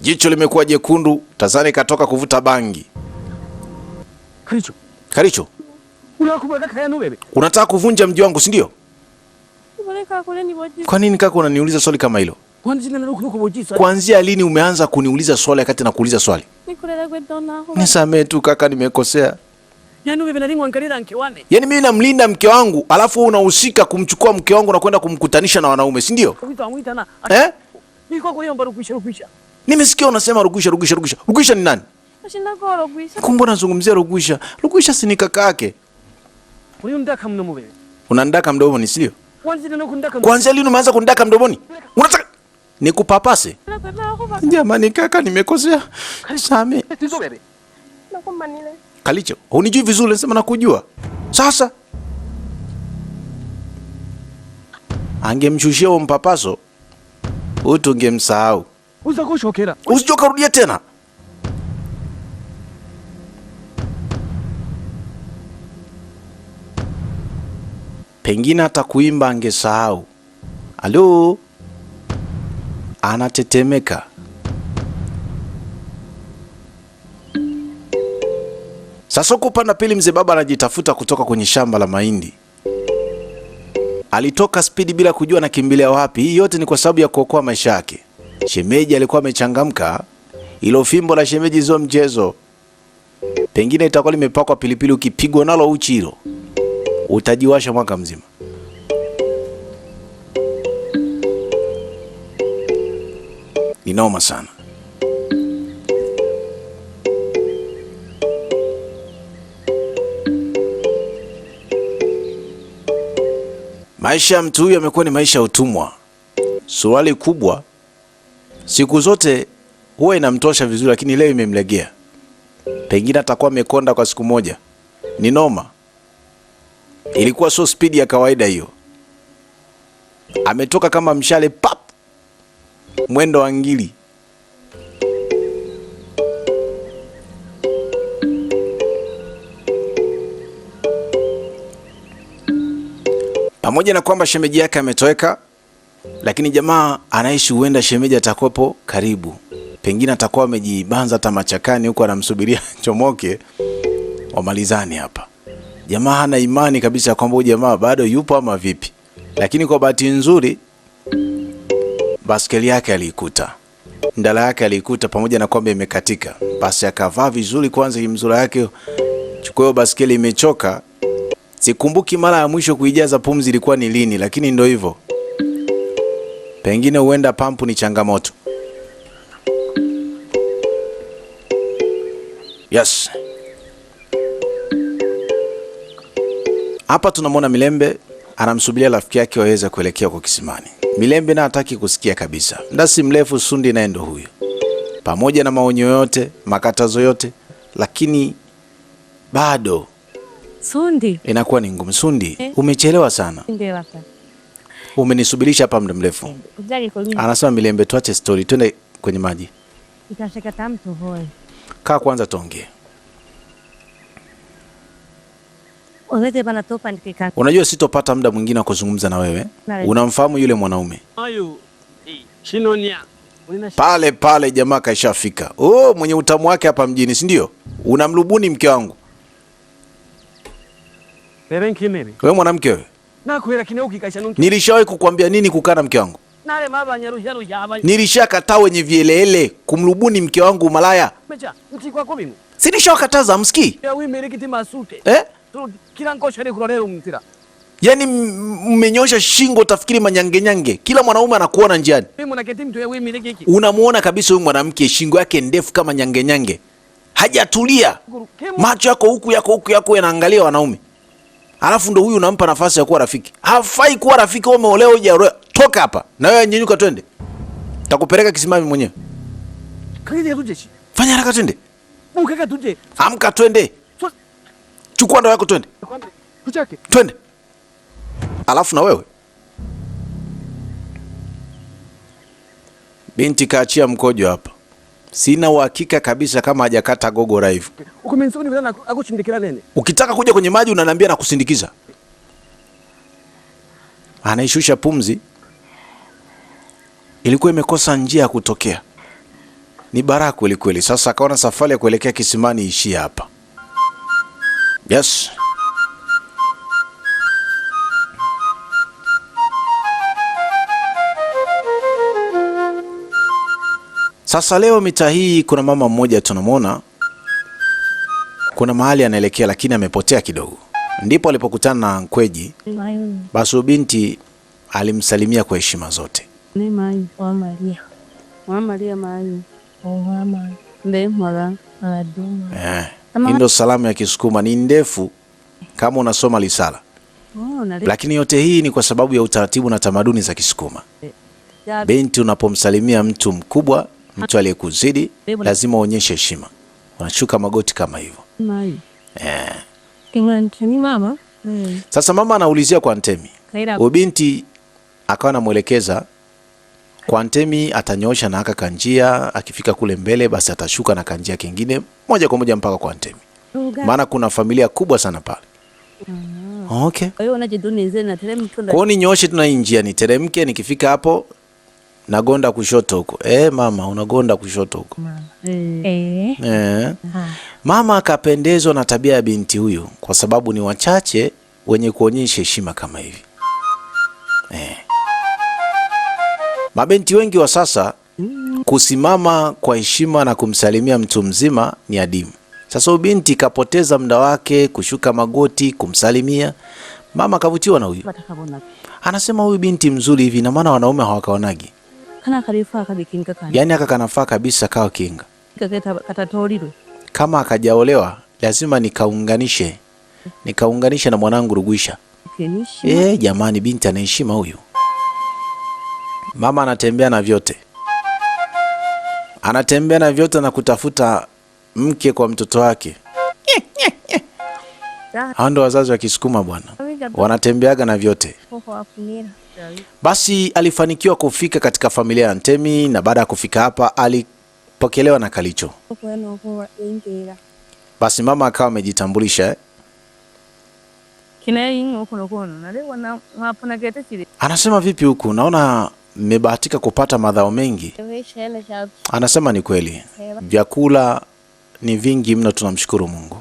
Jicho limekuwa jekundu, Tazani katoka kuvuta bangi. Karicho. Unataka kuvunja mji wangu, si ndio? Kwa nini kaka unaniuliza swali kama hilo? Kuanzia lini umeanza kuniuliza swali wakati nakuuliza swali? Nisamee tu kaka, nimekosea. Yaani mimi namlinda mke wangu, alafu wewe unahusika kumchukua mke wangu na kwenda kumkutanisha na wanaume, si ndio? Eh? Nimesikia unasema Rugwisha. Rugwisha ni nani? Kumbe unazungumzia Rugwisha. Rugwisha si ni kaka yake. Unandaka mdomoni, si ndio? Kwanza lini umeanza kundaka mdomoni? Unataka nikupapase? Jamani kaka, nimekosea. Same. Kalicho, unijui vizuri, nasema nakujua. Sasa angemshushia huo mpapaso, utungemsahau. Usijoka rudia tena. Pengine hata kuimba angesahau. Halo? Anatetemeka. Sasa huko upande pili mzee baba anajitafuta kutoka kwenye shamba la mahindi. Alitoka spidi bila kujua na kimbilia wapi. Hii yote ni kwa sababu ya kuokoa maisha yake. Shemeji alikuwa amechangamka. Ilo fimbo la shemeji zio mchezo. Pengine itakuwa limepakwa pilipili, ukipigwa nalo uchi hilo utajiwasha mwaka mzima. Ni noma sana. Maisha ya mtu huyu yamekuwa ni maisha ya utumwa. Suruali kubwa siku zote huwa inamtosha vizuri, lakini leo imemlegea. Pengine atakuwa amekonda kwa siku moja. Ni noma. Ilikuwa so speed ya kawaida hiyo. Ametoka kama mshale pap. Mwendo wa ngili. Pamoja na kwamba shemeji yake ametoweka, lakini jamaa anaishi, huenda shemeji atakuwepo karibu. Pengine atakuwa amejibanza hata machakani huko anamsubiria chomoke wamalizani hapa. Jamaa hana imani kabisa kwamba huyu jamaa bado yupo ama vipi. Lakini kwa bahati nzuri baskeli yake aliikuta. Ndala yake aliikuta, pamoja na kwamba imekatika. Basi akavaa vizuri kwanza kimzura yake. Chukua baskeli imechoka. Sikumbuki mara ya mwisho kuijaza pumzi ilikuwa ni lini, lakini ndio hivyo. Pengine huenda pampu ni changamoto. Yes. Hapa tunamwona Milembe anamsubiria rafiki yake waweze kuelekea kwa kisimani. Milembe na hataki kusikia kabisa. Ndasi mrefu Sundi naye ndo huyo. Pamoja na maonyo yote, makatazo yote, lakini bado Sundi inakuwa ni ngumu. Sundi, umechelewa sana. Umenisubirisha hapa muda mrefu. Anasema Milembe, tuache story, twende kwenye maji. Kaa kwanza tuongee. Unajua sitopata muda mwingine wa kuzungumza na wewe. Unamfahamu yule mwanaume? Pale pale jamaa kaishafika. Oh, mwenye utamu wake hapa mjini, si ndio? Unamlubuni mke wangu. Wewe mwanamke wewe. Nilishawahi kukwambia nini kukaa na mke wangu? Nilishakataa wenye vielele kumlubuni mke wangu malaya. Si nilishakataza msikii? Eh? Yaani mmenyosha shingo utafikiri manyange nyange. Kila mwanaume anakuona njiani. Unamuona kabisa huyu mwanamke shingo yake ndefu kama nyange nyange. Hajatulia. Macho yako huku yanaangalia wanaume. Alafu ndo huyu unampa nafasi ya kuwa rafiki. Hafai kuwa rafiki, wewe umeolewa hujaolewa. Toka hapa. Na wewe nyenyuka twende. Takupeleka kisimami mwenyewe. Fanya haraka twende. Amka twende. Chukua ndoo yako twende. Twende. Alafu na wewe. Binti kaachia mkojo hapa. Sina uhakika kabisa kama hajakata gogo live. Ukitaka kuja kwenye maji unaniambia na kusindikiza. Anaishusha pumzi. Ilikuwa imekosa njia ya kutokea. Ni baraka kweli kweli. Sasa akaona safari ya kuelekea kisimani ishia hapa. Yes. Sasa leo mitaa hii kuna mama mmoja tunamwona. Kuna mahali anaelekea lakini amepotea kidogo. Ndipo alipokutana na Nkweji. Basi binti alimsalimia kwa heshima zote. Ni mai wa Maria. Wa Maria mai. Mama. Ndemala anaduma. Ndio salamu ya Kisukuma, ni ndefu kama unasoma lisala. Lakini yote hii ni kwa sababu ya utaratibu na tamaduni za Kisukuma. Binti unapomsalimia mtu mkubwa, mtu aliyekuzidi, lazima uonyeshe heshima. Unashuka magoti kama hivyo. Ni mama. Sasa mama anaulizia kwa Ntemi. Binti akawa anamuelekeza kwa Ntemi, atanyoosha na aka kanjia, akifika kule mbele basi atashuka na kanjia kingine moja kwa moja mpaka kwa Ntemi. Maana kuna familia kubwa sana pale. Okay. Kwa hiyo unajidunize na teremka. Kwa hiyo ninyooshe tuna njia niteremke, nikifika hapo nagonda kushoto huko. Mama unagonda kushoto huko. Mama akapendezwa na tabia ya binti huyu kwa sababu ni wachache wenye kuonyesha heshima kama hivi. Mabinti wengi wa sasa kusimama kwa heshima na kumsalimia mtu mzima ni adimu. Sasa binti kapoteza muda wake kushuka magoti kumsalimia. Mama kavutiwa na huyu. Anasema huyu binti mzuri hivi, na maana wanaume hawakaonagi. Yaani aka kanafaa kabisa kawa kinga. Kama akajaolewa lazima nikaunganishe na mwanangu Rugwisha. Jamani, binti ana heshima huyu. Mama anatembea na vyote. Anatembea na vyote na kutafuta mke kwa mtoto wake. Hao ndio wazazi wa Kisukuma bwana. Wanatembeaga na vyote. Basi alifanikiwa kufika katika familia ya Ntemi, na baada ya kufika hapa alipokelewa na Kalicho. Basi mama akawa amejitambulisha. Anasema vipi huku? Naona mmebahatika kupata madhao mengi. Anasema ni kweli. Vyakula ni vingi mno, tunamshukuru Mungu.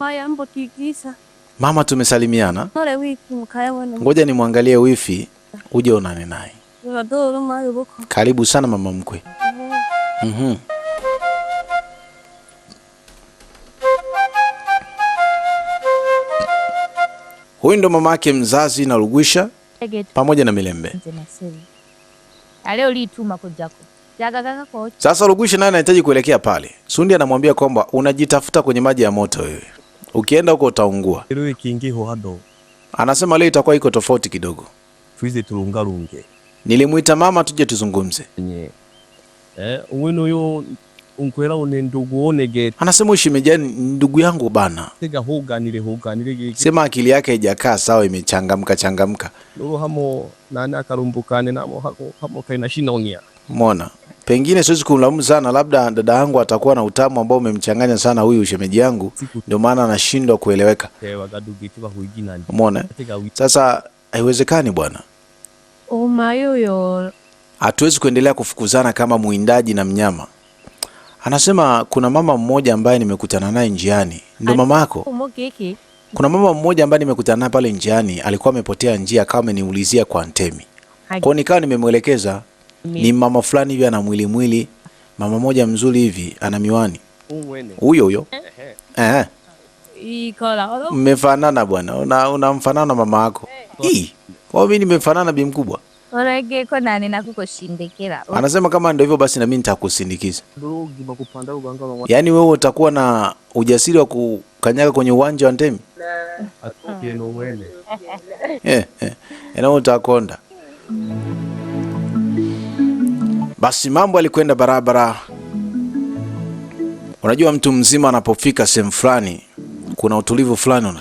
Mama tumesalimiana. Ngoja nimwangalie wifi uje unane naye. Karibu sana mama mkwe. Huyu ndo mama yake mzazi na Rugwisha pamoja na Milembe. Sasa Rugwisha naye anahitaji kuelekea pale. Sundi anamwambia kwamba unajitafuta kwenye maji ya moto wewe. Ukienda huko utaungua. Anasema leo itakuwa iko tofauti kidogo. Nilimuita mama tuje tuzungumze. Anasema ushimejani ndugu yangu bana. Sema akili yake haijakaa sawa, imechangamka. Mona, pengine siwezi kumlaumu sana, labda dada yangu atakuwa na utamu ambao umemchanganya sana huyu ushemeji yangu, ndio maana anashindwa kueleweka. Mona, sasa haiwezekani bwana. Hatuwezi kuendelea kufukuzana kama muindaji na mnyama. Anasema kuna mama mmoja ambaye nimekutana naye njiani. Ndio mama yako? Kuna mama mmoja ambaye nimekutana naye pale njiani, alikuwa amepotea njia, akawa ameniulizia kwa Ntemi. Kwa nikawa nimemwelekeza. Ni mama fulani hivi ana mwili, mama moja mzuri hivi, ana miwani. Huyo. 이거라. Mmefanana bwana. Unamfanana mama yako. Kwa mimi nimefanana bi mkubwa. Orege ko nani nakukushindikira. Anasema kama ndio hivyo basi na mimi nitakusindikiza. Ndugu bakupanda uganga mama. Yaani wewe utakuwa na ujasiri wa kukanyaga kwenye uwanja wa Ntemi? Atoke no wele. Ena utakonda. Basi mambo alikwenda barabara. Unajua mtu mzima anapofika sehemu fulani kuna utulivu fulani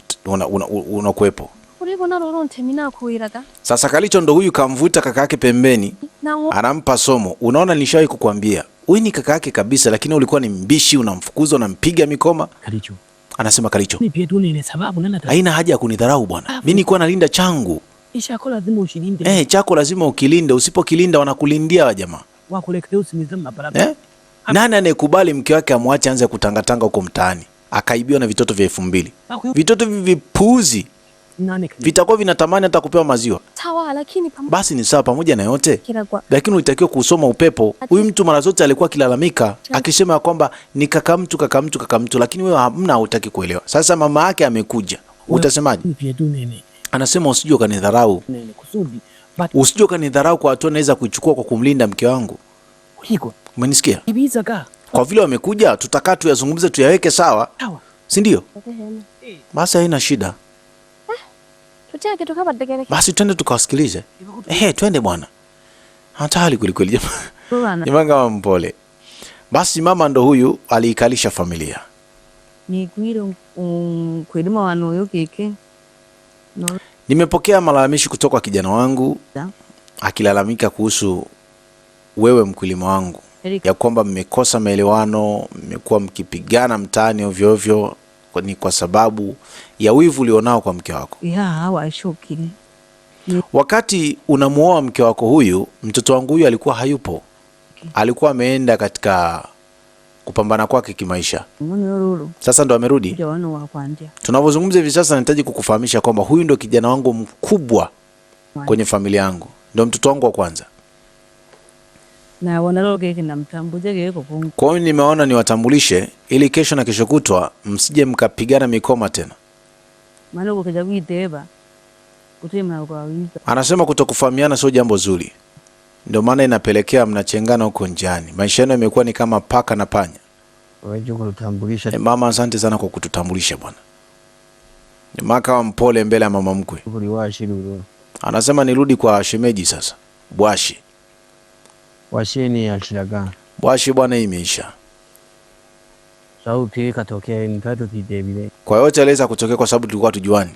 unakuwepo. Ulibona roro Ntemi nakuiraga. Sasa Kalicho ndo huyu kamvuta kaka yake pembeni. Anampa somo. Unaona nishawahi kukuambia. Wewe ni kaka yake kabisa lakini ulikuwa ni mbishi, unamfukuza, unampiga mikoma. Kalicho. Anasema Kalicho. Ni pia tu ni sababu nani haina haja ya kunidharau bwana. Mimi nilikuwa nalinda changu. Chako lazima ushilinde. Chako lazima ukilinde, usipokilinda wanakulindia wa jamaa. Wakuletea usimizama barabara. Nani anayekubali mke wake amwache anze kutangatanga huko mtaani? Akaibiwa na vitoto vya 2000. Vitoto vipuuzi. Vitakuwa vinatamani hata kupewa maziwa. Sawa lakini basi ni sawa pamoja na yote. Lakini ulitakiwa kusoma upepo. Huyu mtu mara zote alikuwa akilalamika akisema kwamba ni kaka mtu, lakini wewe hamna, hutaki kuelewa. Sasa mama yake amekuja. Utasemaje? Anasema usije ukanidharau. Usije ukanidharau kwa hatua naweza kuichukua kwa kumlinda mke wangu. Umenisikia? Kwa vile wamekuja tutakaa tuyazungumze, tuyaweke sawa. Si ndio? Basi haina shida. Basi twende tukawasikilize. Twende bwana. Hatari kweli jamaa. Jamaa kama mpole. Basi mama ndo huyu aliikalisha familia. Nimepokea malalamishi kutoka kwa kijana wangu akilalamika kuhusu wewe mkulima wangu, ya kwamba mmekosa maelewano, mmekuwa mkipigana mtaani ovyo ovyo, ni kwa sababu ya wivu ulionao kwa mke wako. Wakati unamuoa mke wako huyu, mtoto wangu huyu alikuwa hayupo. Alikuwa ameenda katika kupambana kwake kimaisha. Sasa ndo amerudi. Tunavyozungumza hivi sasa nahitaji kukufahamisha kwamba huyu ndo kijana wangu mkubwa kwenye familia yangu. Ndo mtoto wangu wa kwanza. Kwa hiyo nimeona niwatambulishe ili kesho na kesho kutwa msije mkapigana mikoma tena. Anasema kutokufahamiana sio jambo zuri. Ndio maana inapelekea mnachengana huko njiani. Maisha yenu yamekuwa ni kama paka na panya. Mama, asante sana kwa kututambulisha bwana. Ni maka mpole mbele ya mama mkwe. Anasema nirudi kwa shemeji sasa. Bwashi. Washeni alishiraga. Bwashi bwana, imeisha. Sauti ikatokea nikato kidebile. Kwa yote aliweza kutokea kwa sababu tulikuwa tujuani.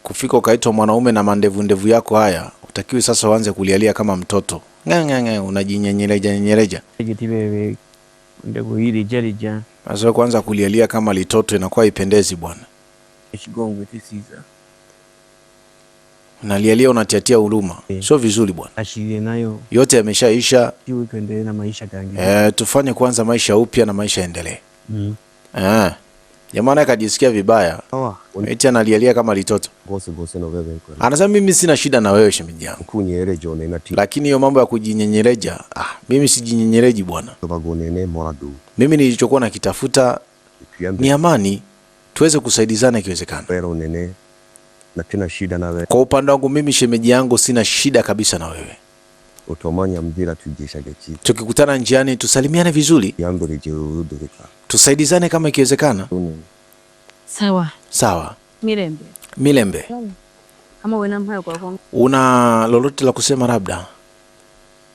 Kufika ukaitwa mwanaume na mandevu yako haya, utakiwi sasa uanze kulialia kama mtoto. Unajinyenyereja. Sasa kuanza kulialia kama litoto inakuwa ipendezi bwana. Unalialia unatiatia huruma. Sio vizuri bwana. Yote yameshaisha. Tufanye kwanza maisha upya na maisha endelee. Jamani akajisikia vibaya. Eti analialia kama litoto. Anasema mimi sina shida na wewe shemeji yangu. Lakini hiyo mambo ya kujinyenyereja, mimi sijinyenyereji bwana. Mimi nilichokuwa nakitafuta ni amani, tuweze kusaidizana ikiwezekana. Kwa upande wangu mimi shemeji yangu sina shida kabisa na wewe. Tukikutana njiani tusalimiane vizuri. Tusaidizane kama ikiwezekana. Sawa. Milembe. Una lolote la kusema labda?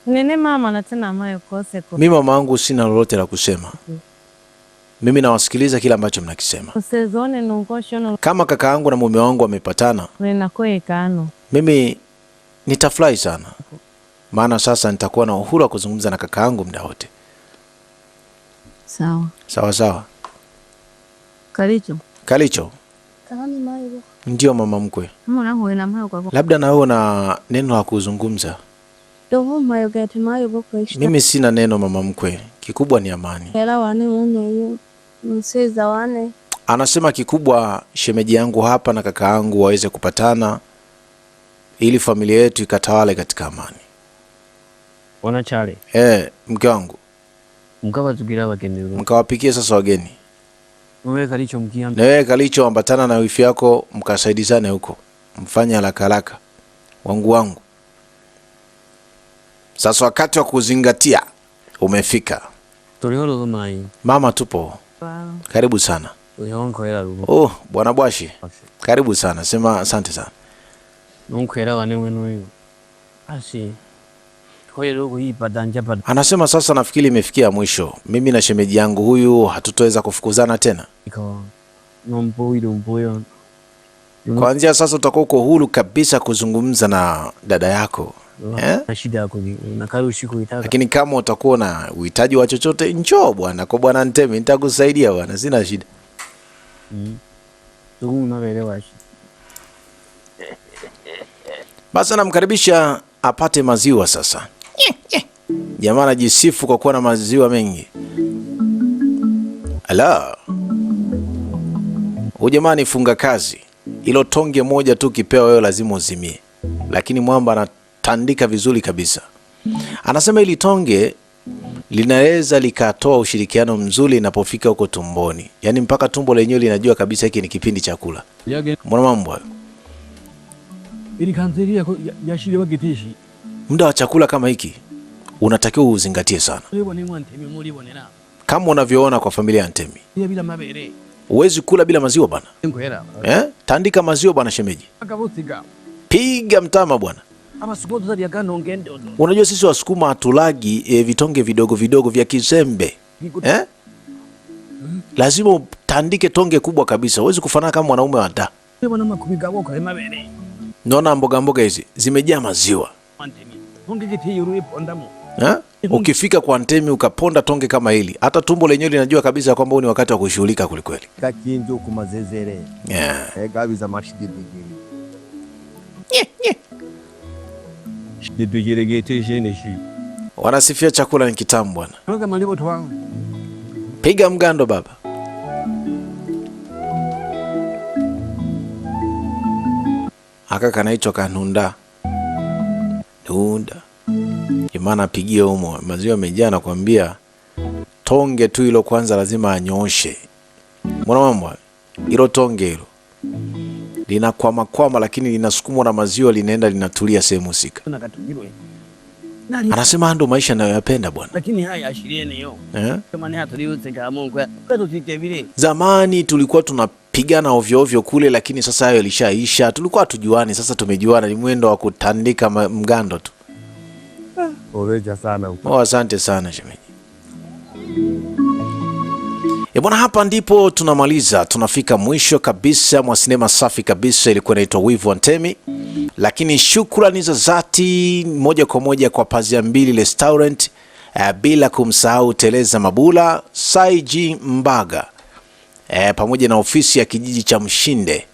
Nene mama na tena amayo kose ko. Mimi mama wangu sina lolote la kusema. Mimi nawasikiliza kila ambacho mnakisema. Kama kaka yangu na mume wangu wamepatana, mimi nitafurahi sana. Maana sasa nitakuwa na uhuru wa kuzungumza na kaka yangu muda wote. Sawa. Kalicho. Ndio mama mkwe. Labda na wewe una neno la kuzungumza. Mimi sina neno mama mkwe. Kikubwa ni amani. Anasema kikubwa shemeji yangu hapa na kaka yangu waweze kupatana ili familia yetu ikatawale katika amani. Wanachale. Mke wangu. Mkawa tukira wakende. Mkawapikie sasa wageni. Wewe Kalicho mkia. Na wewe Kalicho ambatana na wifi yako mkasaidizane huko. Mfanye haraka wangu. Sasa wakati wa kuzingatia umefika. Tuliholo mai. Mama tupo. Karibu sana. Oh, Bwana Bwashi. Karibu sana. Sema asante sana. Anasema sasa nafikiri imefikia mwisho. Mimi na shemeji yangu huyu hatutoweza kufukuzana tena. Kuanzia sasa utakuwa uko huru kabisa kuzungumza na dada yako. Lakini kama utakuwa na uhitaji wa chochote, njoo bwana kwa Bwana Ntemi, nitakusaidia bwana, sina shida. Basi namkaribisha apate maziwa sasa. Jamaa anajisifu kwa kuwa na maziwa mengi. Ala. Huyu jamaa nifunga kazi. Ilo tonge moja tu kipewa wewe lazima uzimie. Lakini mwamba anatandika vizuri kabisa. Anasema ili tonge linaweza likatoa ushirikiano mzuri inapofika huko tumboni. Yaani mpaka tumbo lenyewe linajua kabisa hiki ni kipindi cha kula. Mbona mambo hayo? Ili kanzeria yashire bagitishi. Muda wa chakula kama hiki unatakiwa uzingatie sana. Kama unavyoona kwa familia ya Ntemi. Uwezi kula bila maziwa bwana. Tandika maziwa bwana shemeji. Piga mtama bwana. Unajua sisi Wasukuma hatulagi vitonge vidogo vidogo vya kizembe. Lazima utandike tonge kubwa kabisa. Uwezi kufanana kama mwanaume wa da. Naona mboga hizi zimejaa maziwa. Ukifika kwa Ntemi ukaponda tonge kama hili, hata tumbo lenyewe linajua kabisa kwamba huu ni wakati wa kushughulika kulikweli. Kakinjo kumazezere. Gabiza mashidi bigiri. Wanasifia chakula ni kitamu bwana. Piga mgando baba. Aka kanaitwa kanunda. Nunda. Imana apigie humo. Maziwa yamejaa na kuambia tonge tu hilo kwanza lazima anyooshe. Mbona mambo? Hilo tonge hilo linakwama lakini linasukumwa na maziwa linaenda linatulia sehemu husika. Anasema ndo maisha ninayoyapenda bwana. Lakini haya ashirieni yo. Kama ni hata liwe tega Mungu. Zamani tulikuwa tunapigana ovyo ovyo kule, lakini sasa hayo ilishaisha. Tulikuwa hatujuani, sasa tumejuana, ni mwendo wa kutandika mgando tu. Oreja sana. Asante sana shemeji. Bwana, hapa ndipo tunamaliza, tunafika mwisho kabisa mwa sinema safi kabisa. Ilikuwa inaitwa Wivu wa Ntemi, lakini shukrani za dhati moja kwa moja kwa Pazia Mbili Restaurant, bila kumsahau Teleza Mabula, Saiji Mbaga, pamoja na ofisi ya kijiji cha Mshinde.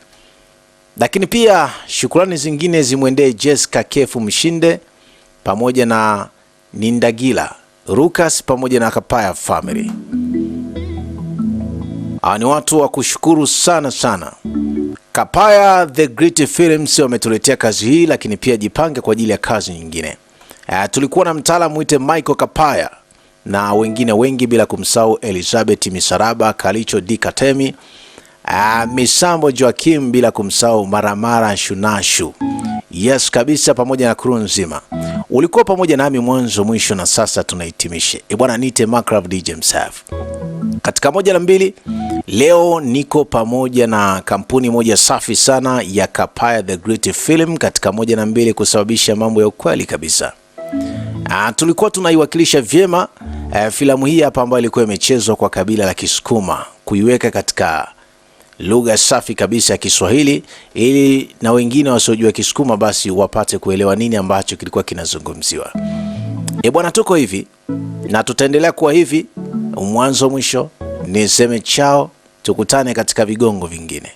Lakini pia shukrani zingine zimwendee Jessica Kefu Mshinde pamoja na Nindagila Rukas pamoja na Kapaya family. Ni watu wa kushukuru sana sana. Kapaya The Great Films wametuletea kazi hii, lakini pia jipange kwa ajili ya kazi nyingine. Tulikuwa na mtaalamu mwite Michael Kapaya na wengine wengi, bila kumsahau Elizabeth Misaraba, Kalicho Dikatemi, Misambo Joakim, bila kumsahau Maramara Shunashu. Yes kabisa, pamoja na crew nzima. Ulikuwa pamoja nami mwanzo mwisho, na sasa tunahitimishe. Bwana, nite Makrav DJ Msaf. Katika moja na mbili, leo niko pamoja na kampuni moja safi sana ya Kapaya The Great Film katika moja na mbili, kusababisha mambo ya ukweli kabisa. Tulikuwa tunaiwakilisha vyema filamu hii hapa ambayo ilikuwa imechezwa kwa kabila la Kisukuma, kuiweka katika lugha safi kabisa ya Kiswahili, ili na wengine wasiojua Kisukuma basi wapate kuelewa nini ambacho kilikuwa kinazungumziwa. Bwana, tuko hivi na tutaendelea kuwa hivi mwanzo mwisho. Niseme chao, tukutane katika vigongo vingine.